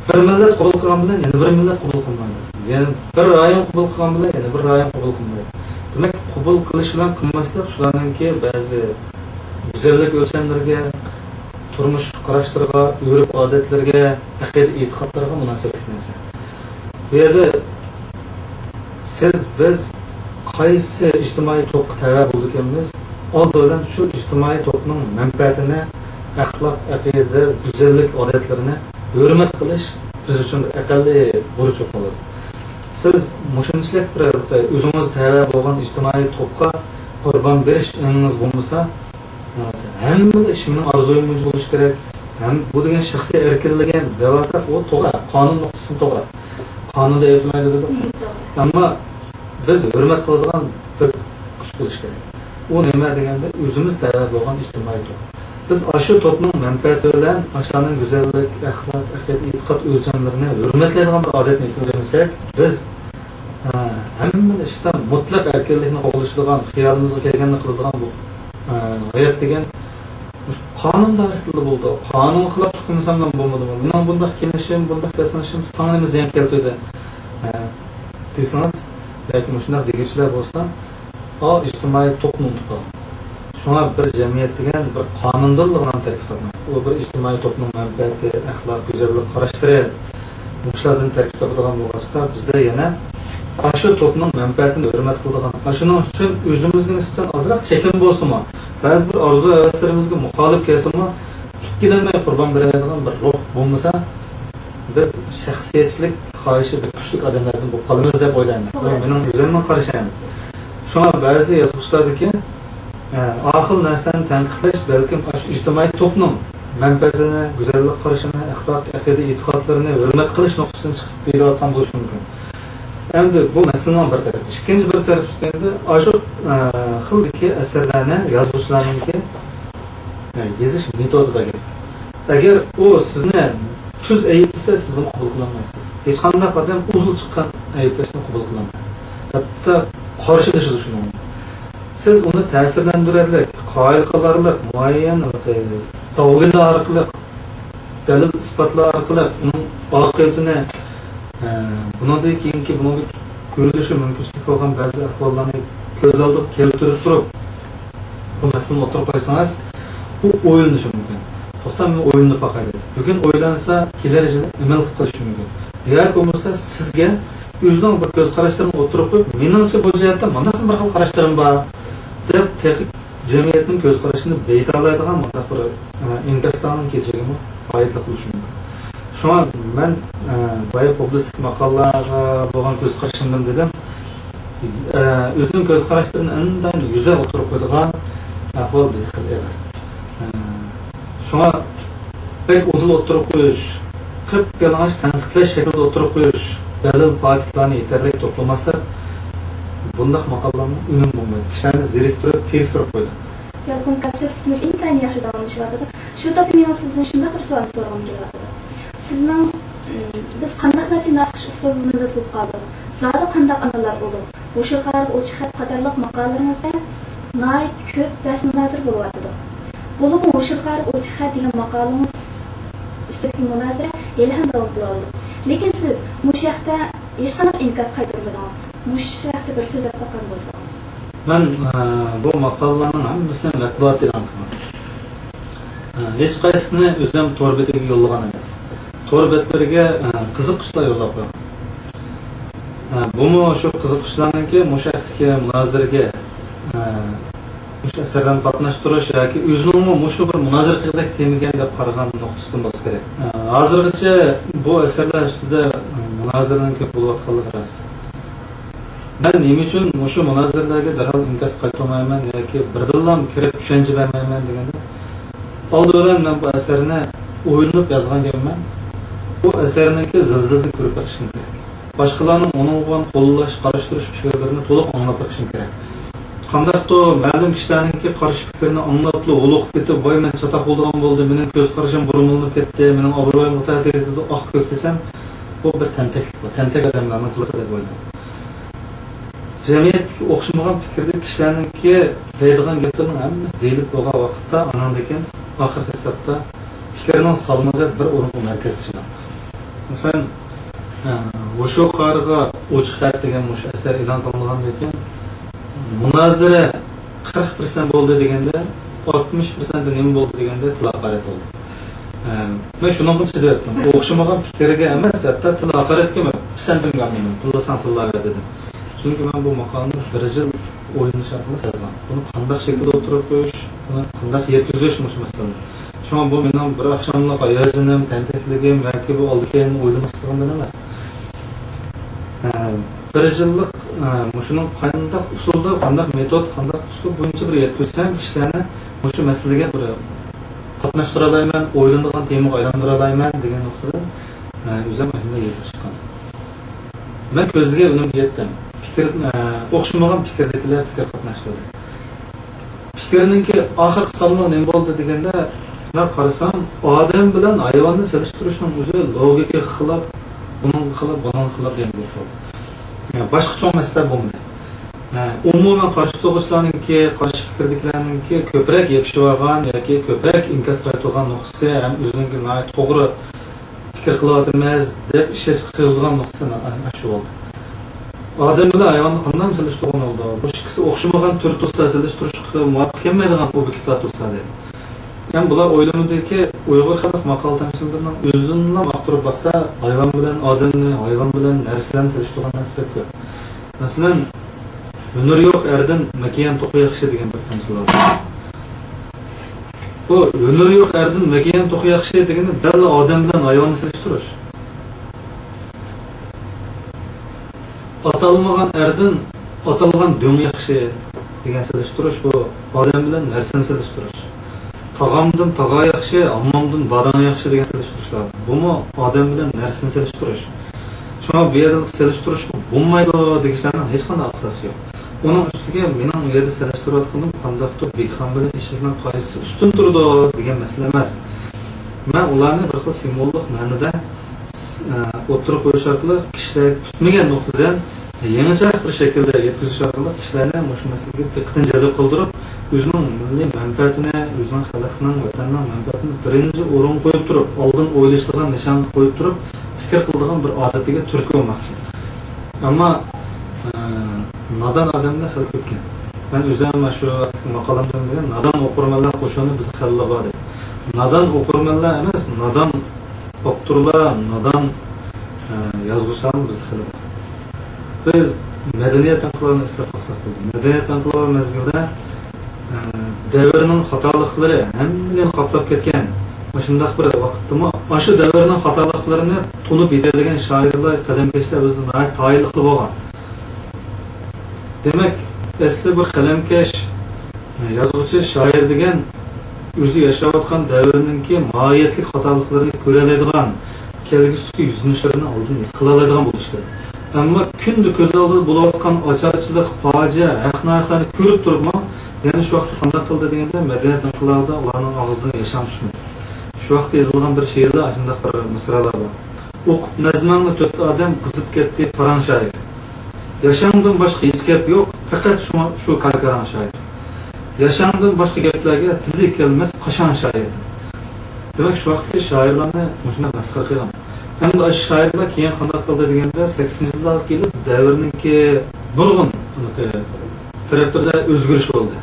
Bir millat qabul qilgan bilan yana bir millat qabul qilmaydi. Yani bir rayon qabul qilgan bilan yana bir rayon qabul qilmaydi. Demak, qabul qilish bilan qilmaslik shularningki ba'zi go'zallik o'lchamlariga, turmush qarashlarga, urf odatlarga, aqida e'tiqodlarga munosabatli narsa. Bu yerda biz qaysi ijtimoiy to'pga tava bo'ldik ekanmiz, oldindan shu ijtimoiy to'pning manfaatini, axloq, aqida, go'zallik odatlarini hurmat qilish biz uchun aqalli burch bo'ladi. Siz mushunchalik bir o'zingiz tava bo'lgan ijtimoiy to'pga qurbon berish o'rningiz bo'lmasa, hamma ishning orzuim bo'lishi kerak. Ham bu degan shaxsiy erkinlikga davasa u to'g'ri, qonun nuqtasi to'g'ri. Qonunda aytilmaydi dedi. Ammo biz hurmat qiladigan bir kuch bo'lish kerak. U nima deganda o'zimiz tayyor bo'lgan ijtimoiy to'p. Biz shu to'pning manfaati bilan ashyoning go'zallik, axloq, aqida, e'tiqod o'lchamlarini hurmatlaydigan bir odatni yetkazsak, biz hamma ishda mutlaq erkinlikni qo'llashadigan, xiyolimizga kelganini qiladigan bu hayot degan qonun doirasida bo'ldi. Qonun xilof qilmasam ham bo'lmadimi? Bundan bunday kelishim, bunday yasanishim sanamiz ziyon keltirdi. Desangiz, yoki shunday degichlar bo'lsa, ijtimoiy to'pni unutib qoldi. Shuna bir jamiyat degan bir qonundaligini tark etmaydi. U bir ijtimoiy to'pning manfaati, axloq, go'zallik qarashlari mushlardan tark etadigan bo'lsa, bizda yana shu to'pning manfaatini hurmat qiladigan, shuning uchun o'zimizga nisbatan ozroq cheklim bo'lsa-mu, ba'zi bir orzu havaslarimizga muxolif kelsa-mu, ikkilanmay qurbon beradigan bir ruh bo'lmasa, biz shaxsiyatchilik xohishi bir kuchli odamlardan bo'lib qolamiz deb o'ylayman. Mening o'zimning qarashim. Shuna ba'zi yozuvchilardagi oxir narsani tanqidlash balkim ijtimoiy to'pning manfaatini, go'zallik qarashini, axloq, aqida, e'tiqodlarini hurmat qilish nuqtasidan chiqib berayotgan bo'lishi mumkin. Endi bu masalaning bir tarafi. Ikkinchi bir tarafi endi shu xildagi asarlarni yozuvchilarningki yozish metodidagi. Agar u sizni tuz ayblasa, siz buni qabul qila olmaysiz. Hech qanday odam uzul chiqqan ayblashni qabul qila olmaydi. Hatto qarshi dishida shuni. Siz uni ta'sirlantirarlik, qoyil qilarlik, muayyan dalillar orqali, dalil isbotlar orqali uning oqibatini bundan keyingi bunga ko'rilishi mumkinlik bo'lgan ba'zi ahvollarni ko'z oldiga keltirib turib, bu masalani o'tirib qo'ysangiz, bu o'ylanishi mumkin. To'xtamay o'yinni faqat. Bugun o'ylansa, kelajakda amal qilish mumkin. Yoki bo'lmasa sizga o'zining bir ko'z qarashlarini o'tirib qo'yib, meningcha bu jihatda mana bir xil qarashlarim bor deb texnik jamiyatning ko'z qarashini beytalaydigan mana bir inkaslarning kechagini foydali qilish mumkin. Shuna men boya publistik maqolalarga bo'lgan ko'z qarashimdan dedim, o'zining ko'z qarashlarini undan yuza o'tirib qo'yadigan ahvol bizda xil. Shuna pek o'dil o'tirib qo'yish, qip yalang'och tanqidlash shaklida o'tirib qo'yish, dalil faktlarni yetarli to'plamasdan bunday maqolalarni unum bo'lmaydi. Kishilarni zeriktirib, teriktirib qo'ydi. Yolqin konsertimiz intayin yaxshi davom etishyapti. Shu topda men sizdan shunday bir savol so'ragim kelyapti. Sizning biz qandaqlarcha naqsh usulida to'p qoldik. Zali qandaq analar bo'ldi. O'sha qaror ochiq xat qatorliq maqolalaringizda nayt ko'p bas munozir bo'lyapti. Bo'lib o'sha qaror ochiq xat degan maqolangiz ustidagi munozara hali ham davom qiladi. Lekin siz bu shaxta hech qanday inkos qaytarmadingiz. Bu shaxta bir so'z aytgan bo'lsangiz. Men bu maqolalarning hammasini matbuot e'lon qildim. Hech qaysini o'zim tor betiga yo'llagan emas. Tor betlariga qiziqishlar yo'llab qo'ydim. Bumi shu qiziqishlarniki mushahdagi munoziraga o'sha asardan qatnashtirish yoki o'zining mushu bir munozira qilgan temaga deb qaragan nuqtasidan bo'lsa kerak. Hozirgacha bu asarlar ustida munoziraning ko'p bo'layotganligi rost. Ben nima uchun mushu munoziralarga darhol inkos qaytarmayman yoki birdillam kirib tushuncha bermayman deganda oldi bilan men bu asarni o'ylanib yozgan ekanman. Bu asarniki zilzilni ko'rib chiqishim kerak. Boshqalarning uni bilan qo'llash, qarashtirish fikrlarini to'liq anglab chiqishim kerak. Qandaqto ma'lum kishilarningki qarish fikrini anglab ulug' ketib, voy men chatoq bo'lgan bo'ldi, mening ko'z qarashim burunlanib ketdi, mening obro'yim ta'sir etdi, oq ko'k desam, bu bir tentaklik, bu tentak odamlarning qiliqi deb o'ylayman. Jamiyatga o'xshamagan fikrli kishilarningki deydigan gaplarning hammasi deyilib bo'lgan vaqtda anandakin oxir hisobda fikrning salmida bir o'rinli markaz ishlaydi. Masalan, o'sha qariga ochiq xat degan mush asar e'lon qilingandan keyin munozara 40% bo'ldi deganda 60% nima bo'ldi deganda tiloqarat bo'ldi. Men shuni ham chidayapman. O'xshamagan fikrga emas, hatto tiloqaratga men pisandimganim, tillasan tillaga dedim. Chunki men bu maqolani bir yil o'ylash orqali yozdim. Buni qanday shaklda o'tirib qo'yish, buni qanday yetkazish masalasi. Shunga bu mening bir oqshomlik hayotim, tantakligim yoki bu oldigan o'ylamasligimdan emas. Bir yillik shuning qanday usulda, qanday metod, qanday usul bo'yicha bir yetkazsam kishilarni shu masalaga bir qatnashtira olmayman, o'ylanadigan temaga aylantira olmayman degan nuqtada o'zim shunday yozib chiqqan. Men ko'zga uning yetdim. Fikr o'xshamagan fikrdagilar fikr qatnashtirdi. Fikriningki oxirgi salmo nima bo'ldi deganda men qarasam, odam bilan hayvonni solishtirishning o'zi logikaga xilof, buning xilof degan gap bo'ldi. Boshqa cho'ng masala bo'lmadi. Umuman qarshi to'g'rislarningki, qarshi fikrdagilarningki ko'proq yepishib olgan yoki ko'proq inkos qaytargan nuqtasi ham o'zining to'g'ri fikr qilyapmiz deb ishga chiqargan nuqtasi shu bo'ldi. Odam bilan hayvonni qanday solishtirgan oldi? Bu ikkisi o'xshamagan tur tursa solishtirishga muvofiq kelmaydigan obyektlar tursa dedi. Men bular o'ylamadiki, Uyg'ur xalq maqol tamsillarning o'zidan maqtirib baqsa, hayvon bilan odamni, hayvon bilan narsalarni solishtirgan nisbat ko'p. Masalan, hunur yo'q erdan makiyan to'qi yaxshi degan bir tamsil bor. Bu hunur yo'q erdan makiyan to'qi yaxshi degani dal odam bilan hayvonni solishtirish. Atalmagan erdan atalgan do'ng yaxshi degan solishtirish bu odam bilan narsani solishtirish. Tağamdan tağa yaxshi, ammamdan badan yaxshi degan solishtirishlar. Bumi odam bilan narsani solishtirish. Shunga bu yerda solishtirish bo'lmaydi deganlarning hech qanday asosi yo'q. Uning ustiga mening u yerda solishtirayotganim qandaqdir Bekxon bilan eshikning qaysi ustun turdi degan masala emas. Men ularni bir xil simvollik ma'noda o'tirib qo'yish orqali kishilar kutmagan nuqtadan yangicha bir shaklda yetkazish orqali kishilarni shu masalaga diqqatini jalb qildirib, o'zining milliy manfaatini, o'zining xalqining, vatanning manfaatini birinchi o'rin qo'yib turib, oldin o'ylashadigan nishon qo'yib turib, fikr qiladigan bir odatiga turtki olmoqchi. Ammo nodon odamlar xil ko'pkan. Men o'zim shu maqolamda degan nodon o'qirmanlar qo'shini bizni xallabadi. Nodon o'qirmanlar emas, nodon doktorlar, nodon yozuvchilar bizni xallabadi. Biz madaniyat tanqidlarini istab qolsak bo'ldi. Madaniyat tanqidlari mezgilida davrning xatoliklari hammadan qoplab ketgan. Shundaq bir vaqtda shu davrning xatoliklarini tunib yetadigan shoirlar qalamkashlar bizning tayinli bo'lgan. Demak, asli bir qalamkash yozuvchi shoir degan o'zi yashayotgan davrningki mohiyatli xatoliklarini ko'ra oladigan, kelgusidagi yuzinishlarini oldin his qila oladigan bo'lishi kerak. Ammo kunda ko'z oldida bo'layotgan ocharchilik, fojia, haqni ko'rib turibman. Yani şu vaqtda qanday qildi deganda madaniyat tanqidlarida ularning og'zidan yasham tushmaydi. Şu vaqtda yozilgan bir she'rda shunday bir misralar bor. O'qib nazmangni to'rtta odam qizib ketdi parang shoir. Yashamdan boshqa hech gap yo'q, faqat shu karkaran shoir. Yashamdan boshqa gaplarga tili kelmas qachon shoir. Demak, shu vaqtdagi shoirlarni shunday masxara qilgan. Hamda shu shoirlar keyin qanday qildi deganda 80-yillarga kelib davrninki nurg'un taraflarda o'zgarish bo'ldi.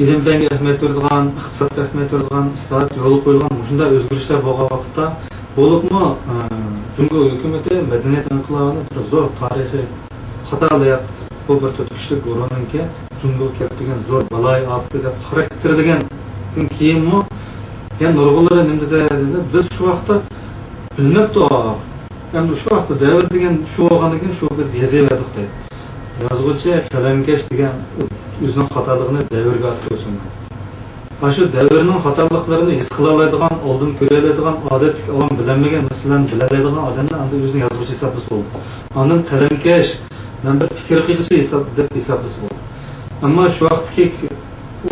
İlim-fanga ahamiyat berilgan, iqtisodga ahamiyat berilgan, islohot yo'li qo'yilgan shunday o'zgarishlar bo'lgan vaqtda bo'libmi Jungo hukumati madaniyat inqilobini zo'r tarixiy xatolayap bu bir to'tqishlik o'rinki Jungo keltirgan zo'r baloy ofati deb xarakterlagan keyinmi yana nurg'unlar nima dedi biz shu vaqtda bilmabdi endi shu vaqtda davr degan shu bo'lgandan keyin shu bir yozaverdik deydi. Yozuvchi qalamkash degan o'zining xatoligini davrga atqizsin. Shu davrning xatoliklarini his qila oladigan, oldin ko'ra oladigan, odatlik avam bilinmagan masalani bila oladigan odamlar endi o'zini yozuvchi hisoblasa bo'ldi. Ondan qalamkash, men bir fikr qiluvchi hisoblasa bo'ldi. Ammo shu vaqtdagi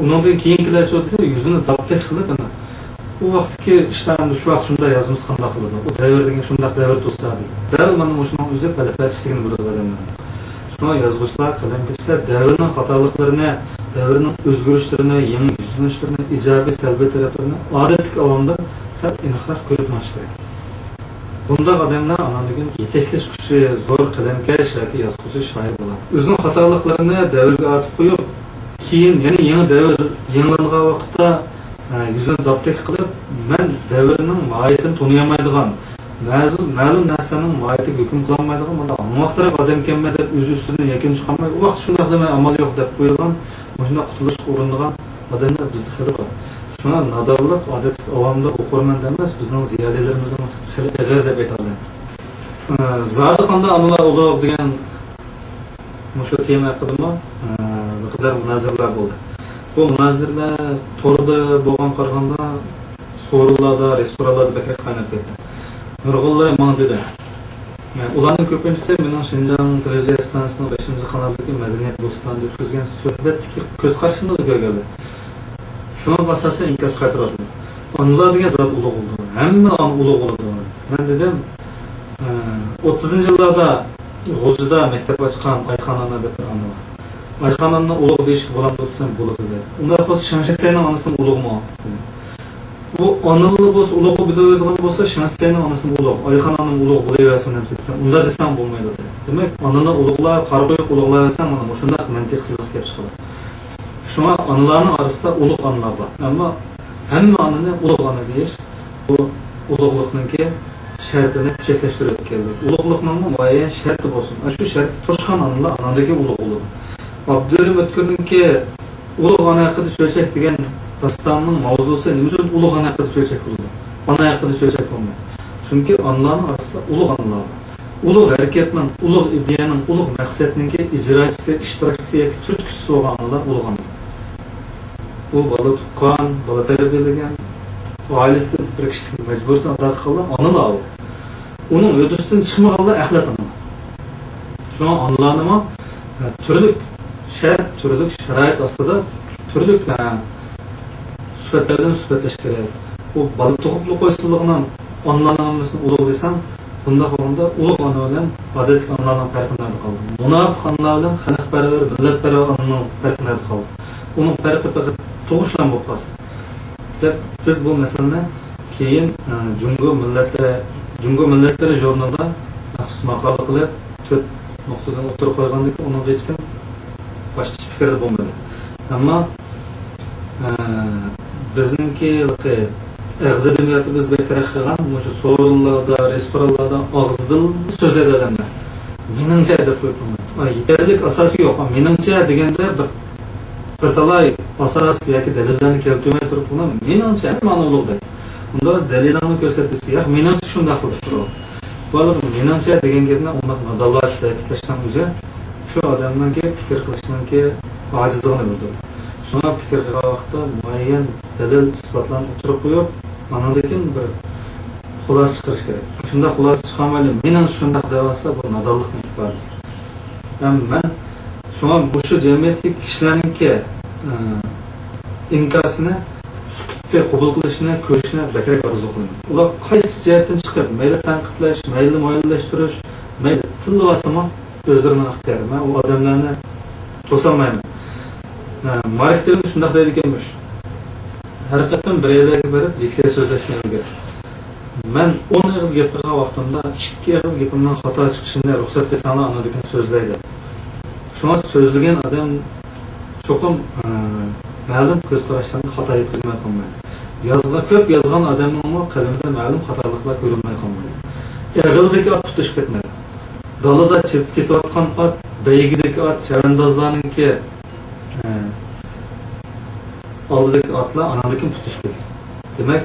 undan keyingilar desa yuzini dabtah qilib ana u vaqtdagi ishlarni shu vaqt shunday yozimiz qanday qiladi. U davr degan shunday davr to'sadi. Dal mana shundan o'zi balafat-ishligini biladi odamlar. Şuna yazgıçlar, kalemkeşler devrinin hatalıklarını, devrinin özgürlüklerini, yeni yüzünüşlerini, icabi, selbi taraflarını adetlik avamda sen inakrak görüp başlayın. Bunda adamlar anladığın yetekleş güçü, zor kalemkeş, yazgıcı şair bular. Özünün hatalıklarını devrge atıp koyup, keyin yeni devir, yenilanığa vakitte yüzünü dabtek kılıp, ben devrinin mahiyetini tanıyamaydıgan, ma'lum narsaning mohiyatiga hukm qilolmaydigan bunda vaqtda odam kelmay deb o'zi ustidan yakin chiqolmay u vaqt shunday demay amal yo'q deb qo'yilgan shunda qutulish o'rindigan odamlar bizda xili bor. Shuna nodonlik odatli avomda o'qirmanda emas bizning ziyolilarimizning xili ig'ir deb aytadi. Zodi qanday amallar ulug' degan shu tema haqida bir qadar munozaralar bo'ldi. Bu munozaralar to'g'rida bo'lgan qaraganda so'rovlarda, restoranlarda bekrak qaynab ketdi. Nurg'unlar mana dedi. Ularning ko'pinchisi mening Shinjang televiziya stansiyasining 5-kanaldagi madaniyat bo'stonida o'tkazgan suhbatdagi ko'z qarashimda ko'rganlar. Shunga asosan inkos qaytaradi. Onlar degan zot ulug' bo'ldi. Hamma ulug' bo'ldi. Men dedim 30-yillarda G'o'jida maktab ochgan Ayxonona deb bir ana. Ayxonona ulug' deyish bo'lam desam bo'ladi dedi. Unda xos Shanshaysayning onasini ulug'mi? Bu analı bo'lsa ulug' biladigan bo'lsa Shanshaysayning onasini ulug', Ayxonaning ulug' bo'laversin desam, unda desam bo'lmaydi dedi. Demak, onani ulug'lar, qarg'oq ulug'larsam mana shunday mantiqsizlik kelib chiqadi. Shuna analarning orasida ulug' analar bor. Ammo hamma onani ulug' ona deyish bu ulug'likningki shartini kuchaytirib keldi. Ulug'likning muayyan sharti bo'lsin. Shu shartni to'shgan analar anadagi ulug' bo'ladi. Abdurim O'tkirninki ulug' ona haqida so'zlak degan dastanning mavzusi nima uchun ulug' ona haqida so'zlak bo'ldi? Ona haqida so'zlak bo'lmaydi. Chunki analarning orasida ulug' analar bor. Ulug' harakatning, ulug' ideyaning, ulug' maqsadningki ijrochisi, ishtirokchisi yoki turtkuchisi bo'lgan analar ulug' analar. Bu bola tuqqan, bola tarbiyalagan, oilasida bir kishini majburdan ado qilgan onalar. Uning o'tisidan chiqmaganlar axlat analar. Shuna analarni turli shart, turli sharoit ostida turli sifatlardan sifatlash kerak. Bu bola tug'ib qo'yishligining analarning ulug' desam, bunda bo'lganda ulug' ona bilan odatli onalarning farqida qoldi. Munofiq onalar bilan xalqparvar, millatparvar onalarning farqida qoldi. Uning farqi faqat tug'ishlan bo'lib qoldi. Deb biz bu masalani keyin Jungo millatlari jurnalida maxsus maqola qilib 4 nuqtadan o'tirib qo'ygandik, uni hech kim boshqa fikrda bo'lmadi. Ammo bizningki og'iz adabiyoti biz betaraf qilgan o'sha so'rovlarda, restoranlarda og'izdan so'zlaydi odamlar. Meningcha deb qo'yibman. Yetarlik asosi yo'q. Meningcha deganda bir talay asos yoki dalillarni keltirmay turib, buni meningcha ma'no ulug' deydi. Unda dalillarni ko'rsatsa, yo'q, meningcha shunday qilib turib. Bo'lib, meningcha degan gapni unda nadallashda tashlam o'zi shu odamlarga fikr qilishninki ojizligini bildiradi. Shuna fikr qilgan vaqtda muayyan dalil isbotlarni o'tirib qo'yib, anadagi bir xulosa chiqarish kerak. Shunda xulosa chiqolmaydi. Mening shunday davasa bu nadonlikning ifodasi. Men shuna bu shu jamiyatdagi kishilarningki inkosini sukutni qabul qilishni, ko'rishni bakrak orzu qilaman. Ular qaysi jihatdan chiqib, mayli tanqidlash, mayli moyillashtirish, mayli tillasimi o'zlarining ixtiyori. Men u odamlarni to'solmayman. Marketning shunday deydi ekanmish. Haqiqatan bir yerga borib, leksiya so'zlashmaydi. Men 10 og'iz gap qilgan vaqtimda 2 og'iz gapimdan xato chiqishini ruxsat qilsanglar anadikin so'zlaydi. Shunga so'zlagan odam cho'qim ma'lum ko'z qarashlarni xato yetkazmay qolmaydi. Ko'p yozgan odamning qalamida ma'lum xatoliklar ko'rinmay qolmaydi. Eg'ildagi ot tutishib ketmaydi. Dalada chepib ketayotgan ot, baygidagi ot, chavandozlarningki oldidagi otlar anadikin tutishib ketadi. Demak,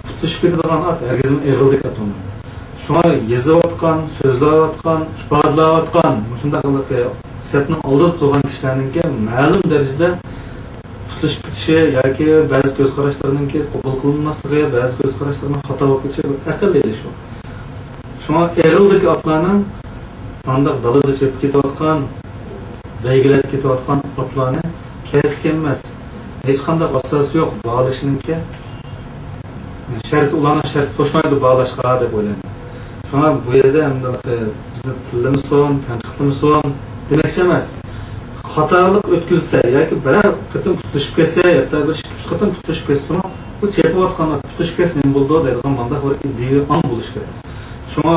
tutishib ketadigan ot hargizmi eg'ildagi ot bo'lmaydi. Shunga yozayotgan, so'zlayotgan, ifodalayotgan shunday qilib sepning oldida turgan kishilarningki ma'lum darajada tutishib ketishi yoki ba'zi ko'z qarashlarininki qabul qilinmasligi, ba'zi ko'z qarashlarining xato bo'lib ketishi aqlli shu. Shunga eg'ildagi otlarning andaq dalada chepib ketayotgan, baygilab ketayotgan otlarni keskin emas, hech qanday asosi yo'q bağlashiningki shart ularning sharti qo'shmaydi bağlashga deb o'ylayman. Shunga bu yerda hamda bizni tilimiz so'm, tanqidimiz so'm demakchi emas. Xatolik o'tkazsa yoki biror qitim tutishib ketsa, yoki bir 2-3 qitim tutishib ketsa, bu chepayotgan tutishib ketsa nima bo'ldi deydigan manda bir idea an bo'lish kerak. Shunga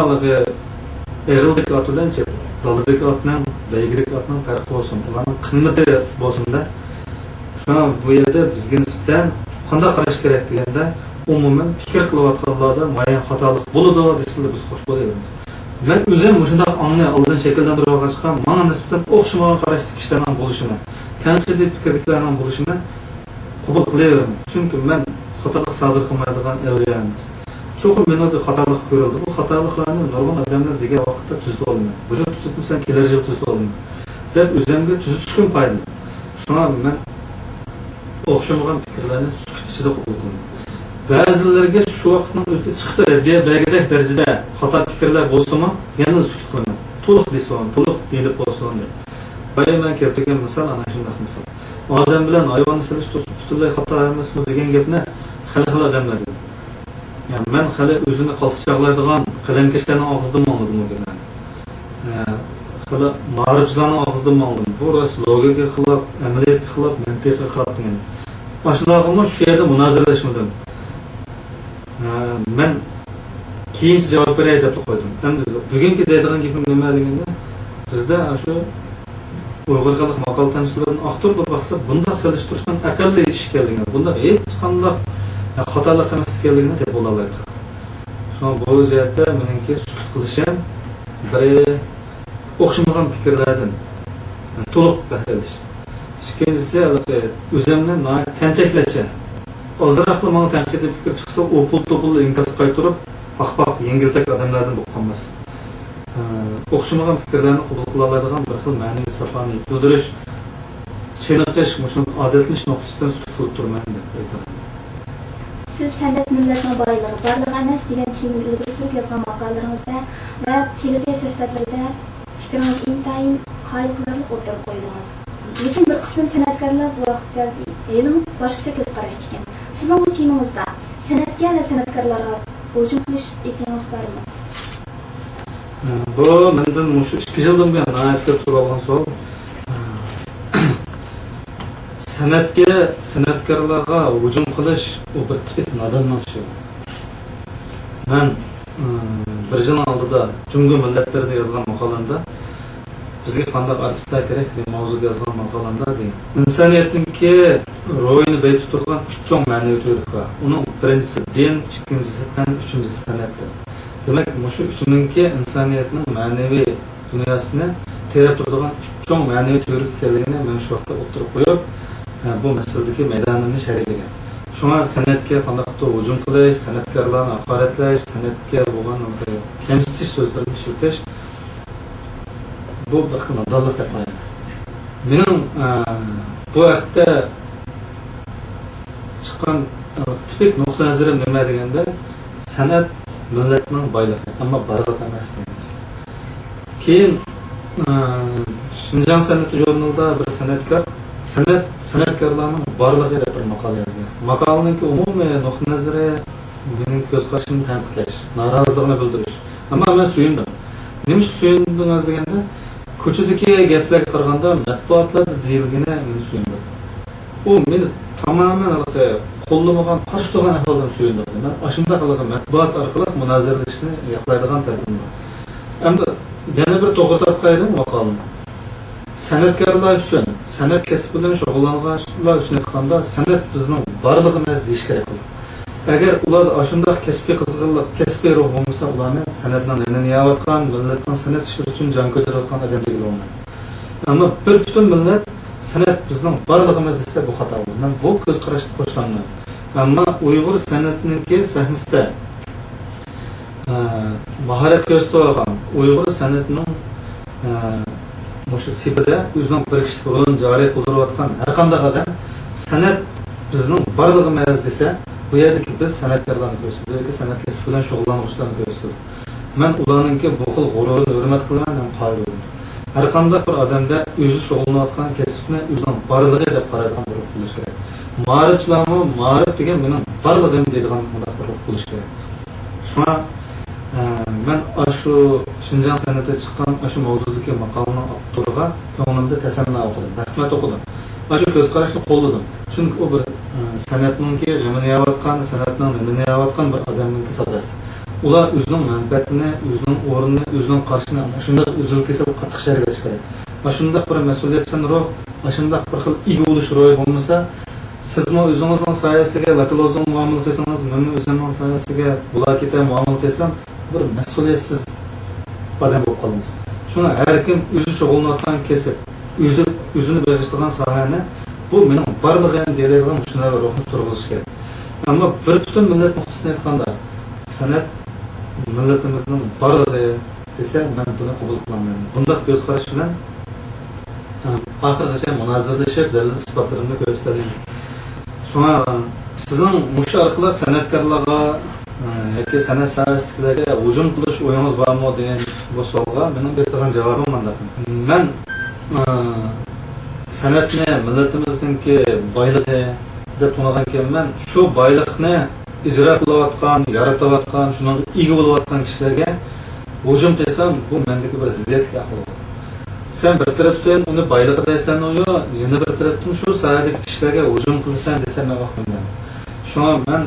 eg'ildagi ot bilan daladagi otning, baygidagi otning farqi bo'lsin, ularning qimmati bo'lsin-da. Shunga bu yerda bizga nisbatan qanday qarash kerak deganda, umuman fikr qilayotganlarda muayyan xatolik bo'ladi desizlar biz xush bo'laymiz. Men o'zim shunday ongni oldin shakllantirib olgachqa, menga nisbatan o'xshamagan qarashli kishilarning bo'lishini, tanqidiy fikrliklarning bo'lishini qabul qilaveraman. Chunki men xatolik sodir qilmaydigan avliyomiz. Cho'qim menda xatolik ko'rildi. Bu xatoliklarni nurg'un odamlar degan vaqtda tuzib olmayman. Bu yil tuzib kelar yil tuzib olmayman deb o'zimga tuzib chiqim foydali. Shunga men o'xshamagan fikrlarni sukut ichida qabul qilaman. Ba'zilarga shu vaqtning o'zida chiqdi deb belgidek darajada xato fikrlar bo'lsa-mu, yana sukut qilaman. To'liq desin, to'liq deyilib bo'lsin deb. Bayman keltirgan misol ana shunday misol. Odam bilan hayvonni silish butunlay xato emasmi degan gapni xil odamlar deydi. Yani men hali o'zini qaltichaqlaydigan qalamkashlarning og'zidan mangladim bu gaplarni. Hali ma'rifchilarning og'zidan mangladim. Bu rost logikaga xilof, amaliyotga xilof, mantiqqa xilof degan. Boshlig'imni shu yerda munozaralashmadim. Men keyin javob beray deb qo'ydim. Endi bugungi deydigan gapim nima deganda, bizda shu Uyg'ur xalq maqol tamsillarni aqtirib baqsa, bunda solishtirishdan aqlli ish kelgan. Bunda hech qanday xatolik emas ekanligini deb bo'lalaydi. Shunga bu jihatda meningki sukut qilishim bir o'xshamagan fikrlardan to'liq bahra olish. Ikkinchisi o'zimni tantaklacha. Ozroqli menga tanqidiy fikr chiqsa, o'pul-to'pul inkos qaytarib, paq-paq yengiltak odamlardan bo'lib qolmaslik. O'xshamagan fikrlarni qabul qila oladigan bir xil ma'naviy safoni yetildirish, chiniqish, mushun odatlish nuqtasidan sukut qilib turman deb aytaman. Siz san'at millatning boyligi, barliq emas degan temani ilgari surib yozgan maqolalaringizda va televiziya suhbatlarida fikringiz intayin qoyil qilarlik o'tirib qo'ydingiz. Lekin bir qism san'atkorlar bu vaqtda ilm boshqacha ko'z qarashdi ekan. Sizning bu temangizda san'atga va san'atkorlarga hujum qilish etingiz bormi? Bu mendan mushu 2 yildan buyon nihoyatda so'ralgan savol. San'atkorlarga hujum qilish u bir tipik nodonlik ish. Men bir yil oldida Jungo millatlarida yozgan maqolamda bizga qanday artistlar kerak degan mavzuda yozgan maqolamda insoniyatningki ro'yini betib turgan 3 cho'ng ma'naviy to'ylik bor. Uning birinchisi din, ikkinchisi tan, uchinchisi san'atdir. Demak, shu uchininki insoniyatning ma'naviy dunyosini terib turadigan 3 cho'ng ma'naviy to'ylik ekanligini men shu vaqtda o'tirib qo'yib, bu masaladagi maydonimni sharhlagan. Shunga san'atga qanday hujum qilish, san'atkorlarni haqoratlash, san'atga bo'lgan kamsitish so'zlarini ishlatish bu bir xil nodonlik deb qo'yaman. Mening bu vaqtda chiqqan tipik nuqtai nazarim nima deganda, san'at millatning boyligi, ammo barliq emas deymiz. Keyin Shinjang san'at jurnalida bir san'atkorlarning borlig'i deb bir maqola yozgan. Maqolaning umumiy nuqtai nazari mening ko'z qarashimni tanqidlash, noroziligini bildirish. Ammo men suyundim. Nima uchun suyundingiz deganda, ko'chadagi gaplarga qaraganda matbuotlarda deyilgani men suyundim. U meni tamamen qo'llamagan, qarshi turgan ahvoldan suyundim. Men ashunday qilgan matbuot orqali munozaralashni yoqlaydigan tarafim bor. Endi yana bir to'g'ri qo'ydim maqolni. San'atkorlar uchun, san'at kasbi bilan shug'ullanganlar uchun aytganda, san'at bizning borlig'imiz deyish kerak. Agar ular ashunday kasbiy qiziqlik, kasbiy ruh bo'lmasa, ularni san'atdan yanayotgan, millatning san'at ishi uchun jon ko'tarayotgan odam deb o'ylayman. Ammo bir butun millat san'at bizning borlig'imiz desa bu xato. Men bu ko'z qarashni qo'shilmayman. Ammo Uyg'ur san'atininki sahnasida mahorat ko'rsatgan Uyg'ur san'atining Muşu sibide o'zining bir kishi rolini joriy qildirayotgan har qanday odam san'at bizning borlig'imiz desa, bu yerdagi biz san'atkorlarni ko'rsatdik, san'at kasbi bilan shug'ullanuvchilarni ko'rsatdik. Men ularningki bu xil g'ururini hurmat qilaman ham qoyil. Har qanday bir odamda o'zi shug'ullanayotgan kasbni o'zining borlig'i deb qaraydigan bir bo'lish kerak. Ma'rifchilarmi, ma'rif degan mening borlig'im deydigan bir bo'lish kerak. Shuna men shu Şinjan san'atida chiqqan shu mavzudagi maqolani avtoriga ko'nglimda tasanno o'qidim, rahmat o'qidim. Shu ko'z qarashni qo'lladim. Chunki u bir san'atningki g'amini yeyotgan, san'atning nimani yeyotgan bir odamning sadasi. Ular o'zining manfaatini, o'zining o'rnini, o'zining qarashini shunday uzil kesib qattiq sharhlash kerak. Shunday bir mas'uliyatchan ruh, shunday bir xil ega bo'lish ro'y bo'lmasa, sizmi o'zingizning soyasiga lakolozon muomala qilsangiz, men o'zimning soyasiga bulakita muomala qilsam, bir mas'uliyatsiz odam bo'lib qolamiz. Shuni har kim o'zi shug'ullanayotgan kesib, o'zini bag'ishlagan sohani bu mening borlig'im deydigan shunday ruhni turg'izish kerak. Ammo bir butun millat nuqtasidan aytganda, san'at millatimizning borlig'i desa, men buni qabul qilaman. Bunday ko'z qarash bilan oxirigacha munozaralashib, dalil isbotlarimni ko'rsataman. Shuna sizning mush orqali san'atkorlarga yoki san'at sohasidagilarga hujum qilish o'yingiz bormi degan bu savolga mening beradigan javobim manda. Men san'atni millatimizningki boyligi deb tunagan ekanman. Shu boylikni ijro qilayotgan, yaratayotgan, shuning ega bo'layotgan kishilarga hujum qilsam, bu mendagi bir ziddiyatli ahvol. Sen bir tarafdan uni boyliqi deysan, yana bir tarafdan shu sohadagi kishilarga hujum qilsan desam, men vaqtimdan. Shuna men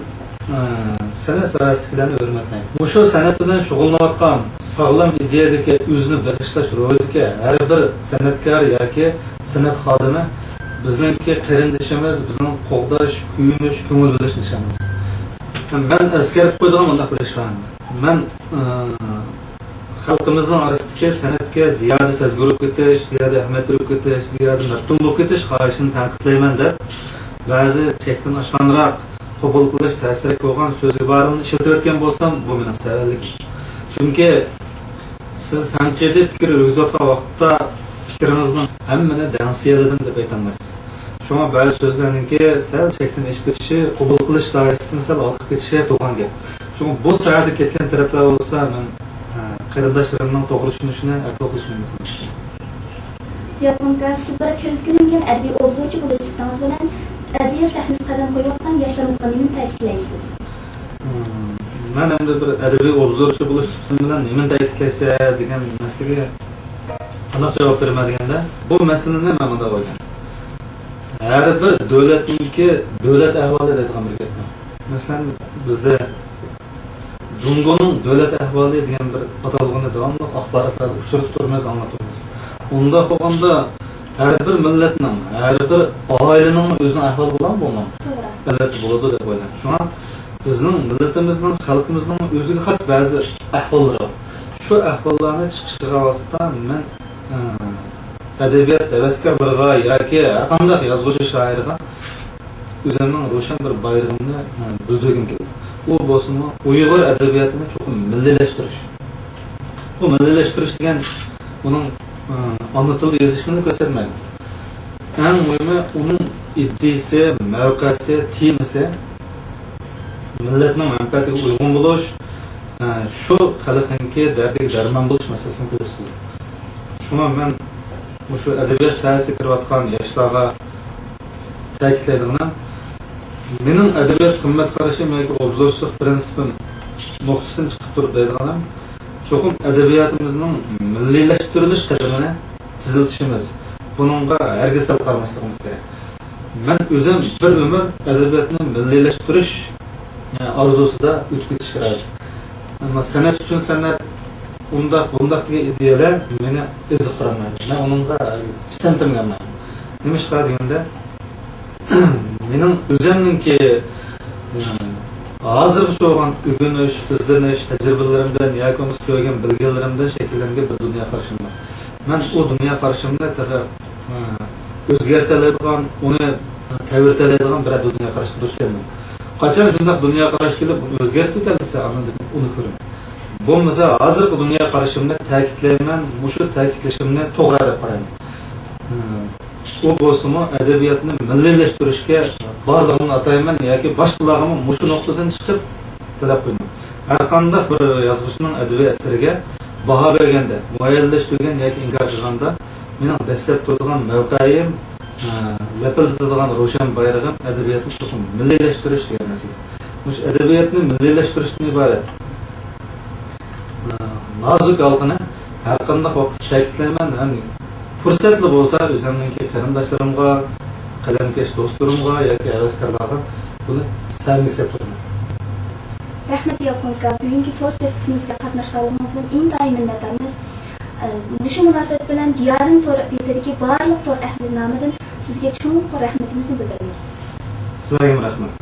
san'at sohasidagilarni hurmatlayman. Shu san'at bilan shug'ullanayotgan, sog'lom ideyadagi o'zini bag'ishlash rolidagi har bir san'atkor yoki san'at xodimi bizningki qarindishimiz, bizning qo'g'dash, kuyinish, ko'ngil bilish nishonimiz. Men eskartib qo'ydigan bunday bir ish qilman. Men xalqimizning orasidagi san'atga ziyoda sezgurib ketish, ziyoda ahamiyat berib ketish, ziyoda maftun bo'lib ketish xohishini tanqidlayman deb ba'zi chekdan oshganroq qabul qilish ta'sir ko'rgan so'z iboralarni ishlatib o'tgan bo'lsam, bu mening savallik. Chunki siz tanqidiy fikr yurgizayotgan vaqtda fikringizning hammani dansiyaladim deb aytolmaysiz. Shunga ba'zi so'zlarningki sal chekdan ishib ketishi, qabul qilish doirasidan sal orqaga ketishi to'g'ri gap. Shunga bu sohada ketgan taraflar bo'lsa, men qarindoshlarimning to'g'ri tushunishini aql qilishni umid qilaman. Yaqinda siz bir ko'zguningan adbiy obzorchi bo'lish sifatingiz bilan adabiyot sahnasiga qadam qo'yayotgan yoshlarga nima ta'kidlaysiz? Men endi bir adabiy obzorchi bo'lish sifatim bilan nima ta'kidlaysa degan masalaga aniq javob bermadiganda, bu masalani men bunday o'ylayman. Har bir davlatningki davlat ahvoli deydigan bir gap bor. Masalan, bizda Jungoning davlat ahvoli degan bir atalg'ini davomli axborotlarda uchratib turamiz, anglatamiz. Unda qolganda har bir millatning, har bir oilaning o'zining ahvoli bo'lgan albatta bo'ladi deb o'ylayman. Shunga bizning millatimizning, xalqimizning o'ziga xos ba'zi ahvollari bor. Shu ahvollarni chiqishgan vaqtda men adabiyot havaskorlariga yoki har qanday yozuvchi shoirga o'zimning ro'shan bir bayrog'imni bildirgim keldi. U bo'lsa Uyg'ur adabiyotini cho'qim milliylashtirish. Bu milliylashtirish degan uning ana tilda yozishini ko'rsatmaydi. Eng muhimi uning iddisi, mavqesi, temasi millatning manfaatiga uyg'un bo'lish, shu xalqningki dardiga darmon bo'lish masalasini ko'rsatadi. Shunga men shu adabiyot sohasiga kirayotgan yoshlarga ta'kidlaydiganim, Mening adabiyot qimmat qarashim yoki obzorchilik prinsipim nuqtasidan chiqib turib deydiganim, cho'qim adabiyotimizning milliylashtirish qadamini tiziltishimiz. Buningga hargiz sal qaramasligimiz kerak. Men o'zim bir umr adabiyotni milliylashtirish arzusida o'tkazishga rozi. Ammo san'at uchun san'at bundaq degan ideyalar meni qiziqtirmaydi. Men uningga tushuntirmayman. Nimishqa deganda mening o'zimningki hozirgi bo'lgan o'rganish, izlanish tajribalarimdan yoki uni ko'rgan bilgilarimdan shakllangan bir dunyo qarashim bor. Men u dunyo qarashimni o'zgartiradigan, uni ta'virtiradigan bir dunyo qarashga duch keldim. Qachon shunday dunyo qarash kelib o'zgartirib o'tsa, uni ko'raman. Bo'lmasa hozirgi dunyo qarashimni ta'kidlayman, shu ta'kidlashimni to'g'ri deb qarayman. O bo'lsa-mu adabiyotni milliylashtirishga borlig'ini atayman yoki boshqalarga mushu nuqtadan chiqib talab qo'yaman. Har qanday bir yozuvchining adabiy asariga baho berganda, muayyonlashtirgan yoki inkor qilganda mening dastlab turadigan mavqeim, lapildatadigan ro'shan bayrog'im adabiyotni cho'qim milliylashtirish degan narsa. Mush adabiyotni milliylashtirish iborat. Nozik alqini har qanday vaqt ta'kidlayman, ham fursatli bo'lsa o'zimningki qarindoshlarimga, qalamkash do'stlarimga yoki havaskorlarga buni samimiy turaman. Rahmat Yalqin aka, bugungi to'y suhbatimizga qatnashganligingizdan intayin minnatdormiz. Shu munosabat bilan diyorim to'r betidagi barliq to'r ahli nomidan sizga chuqur rahmatimizni bildiramiz. Sizlarga rahmat.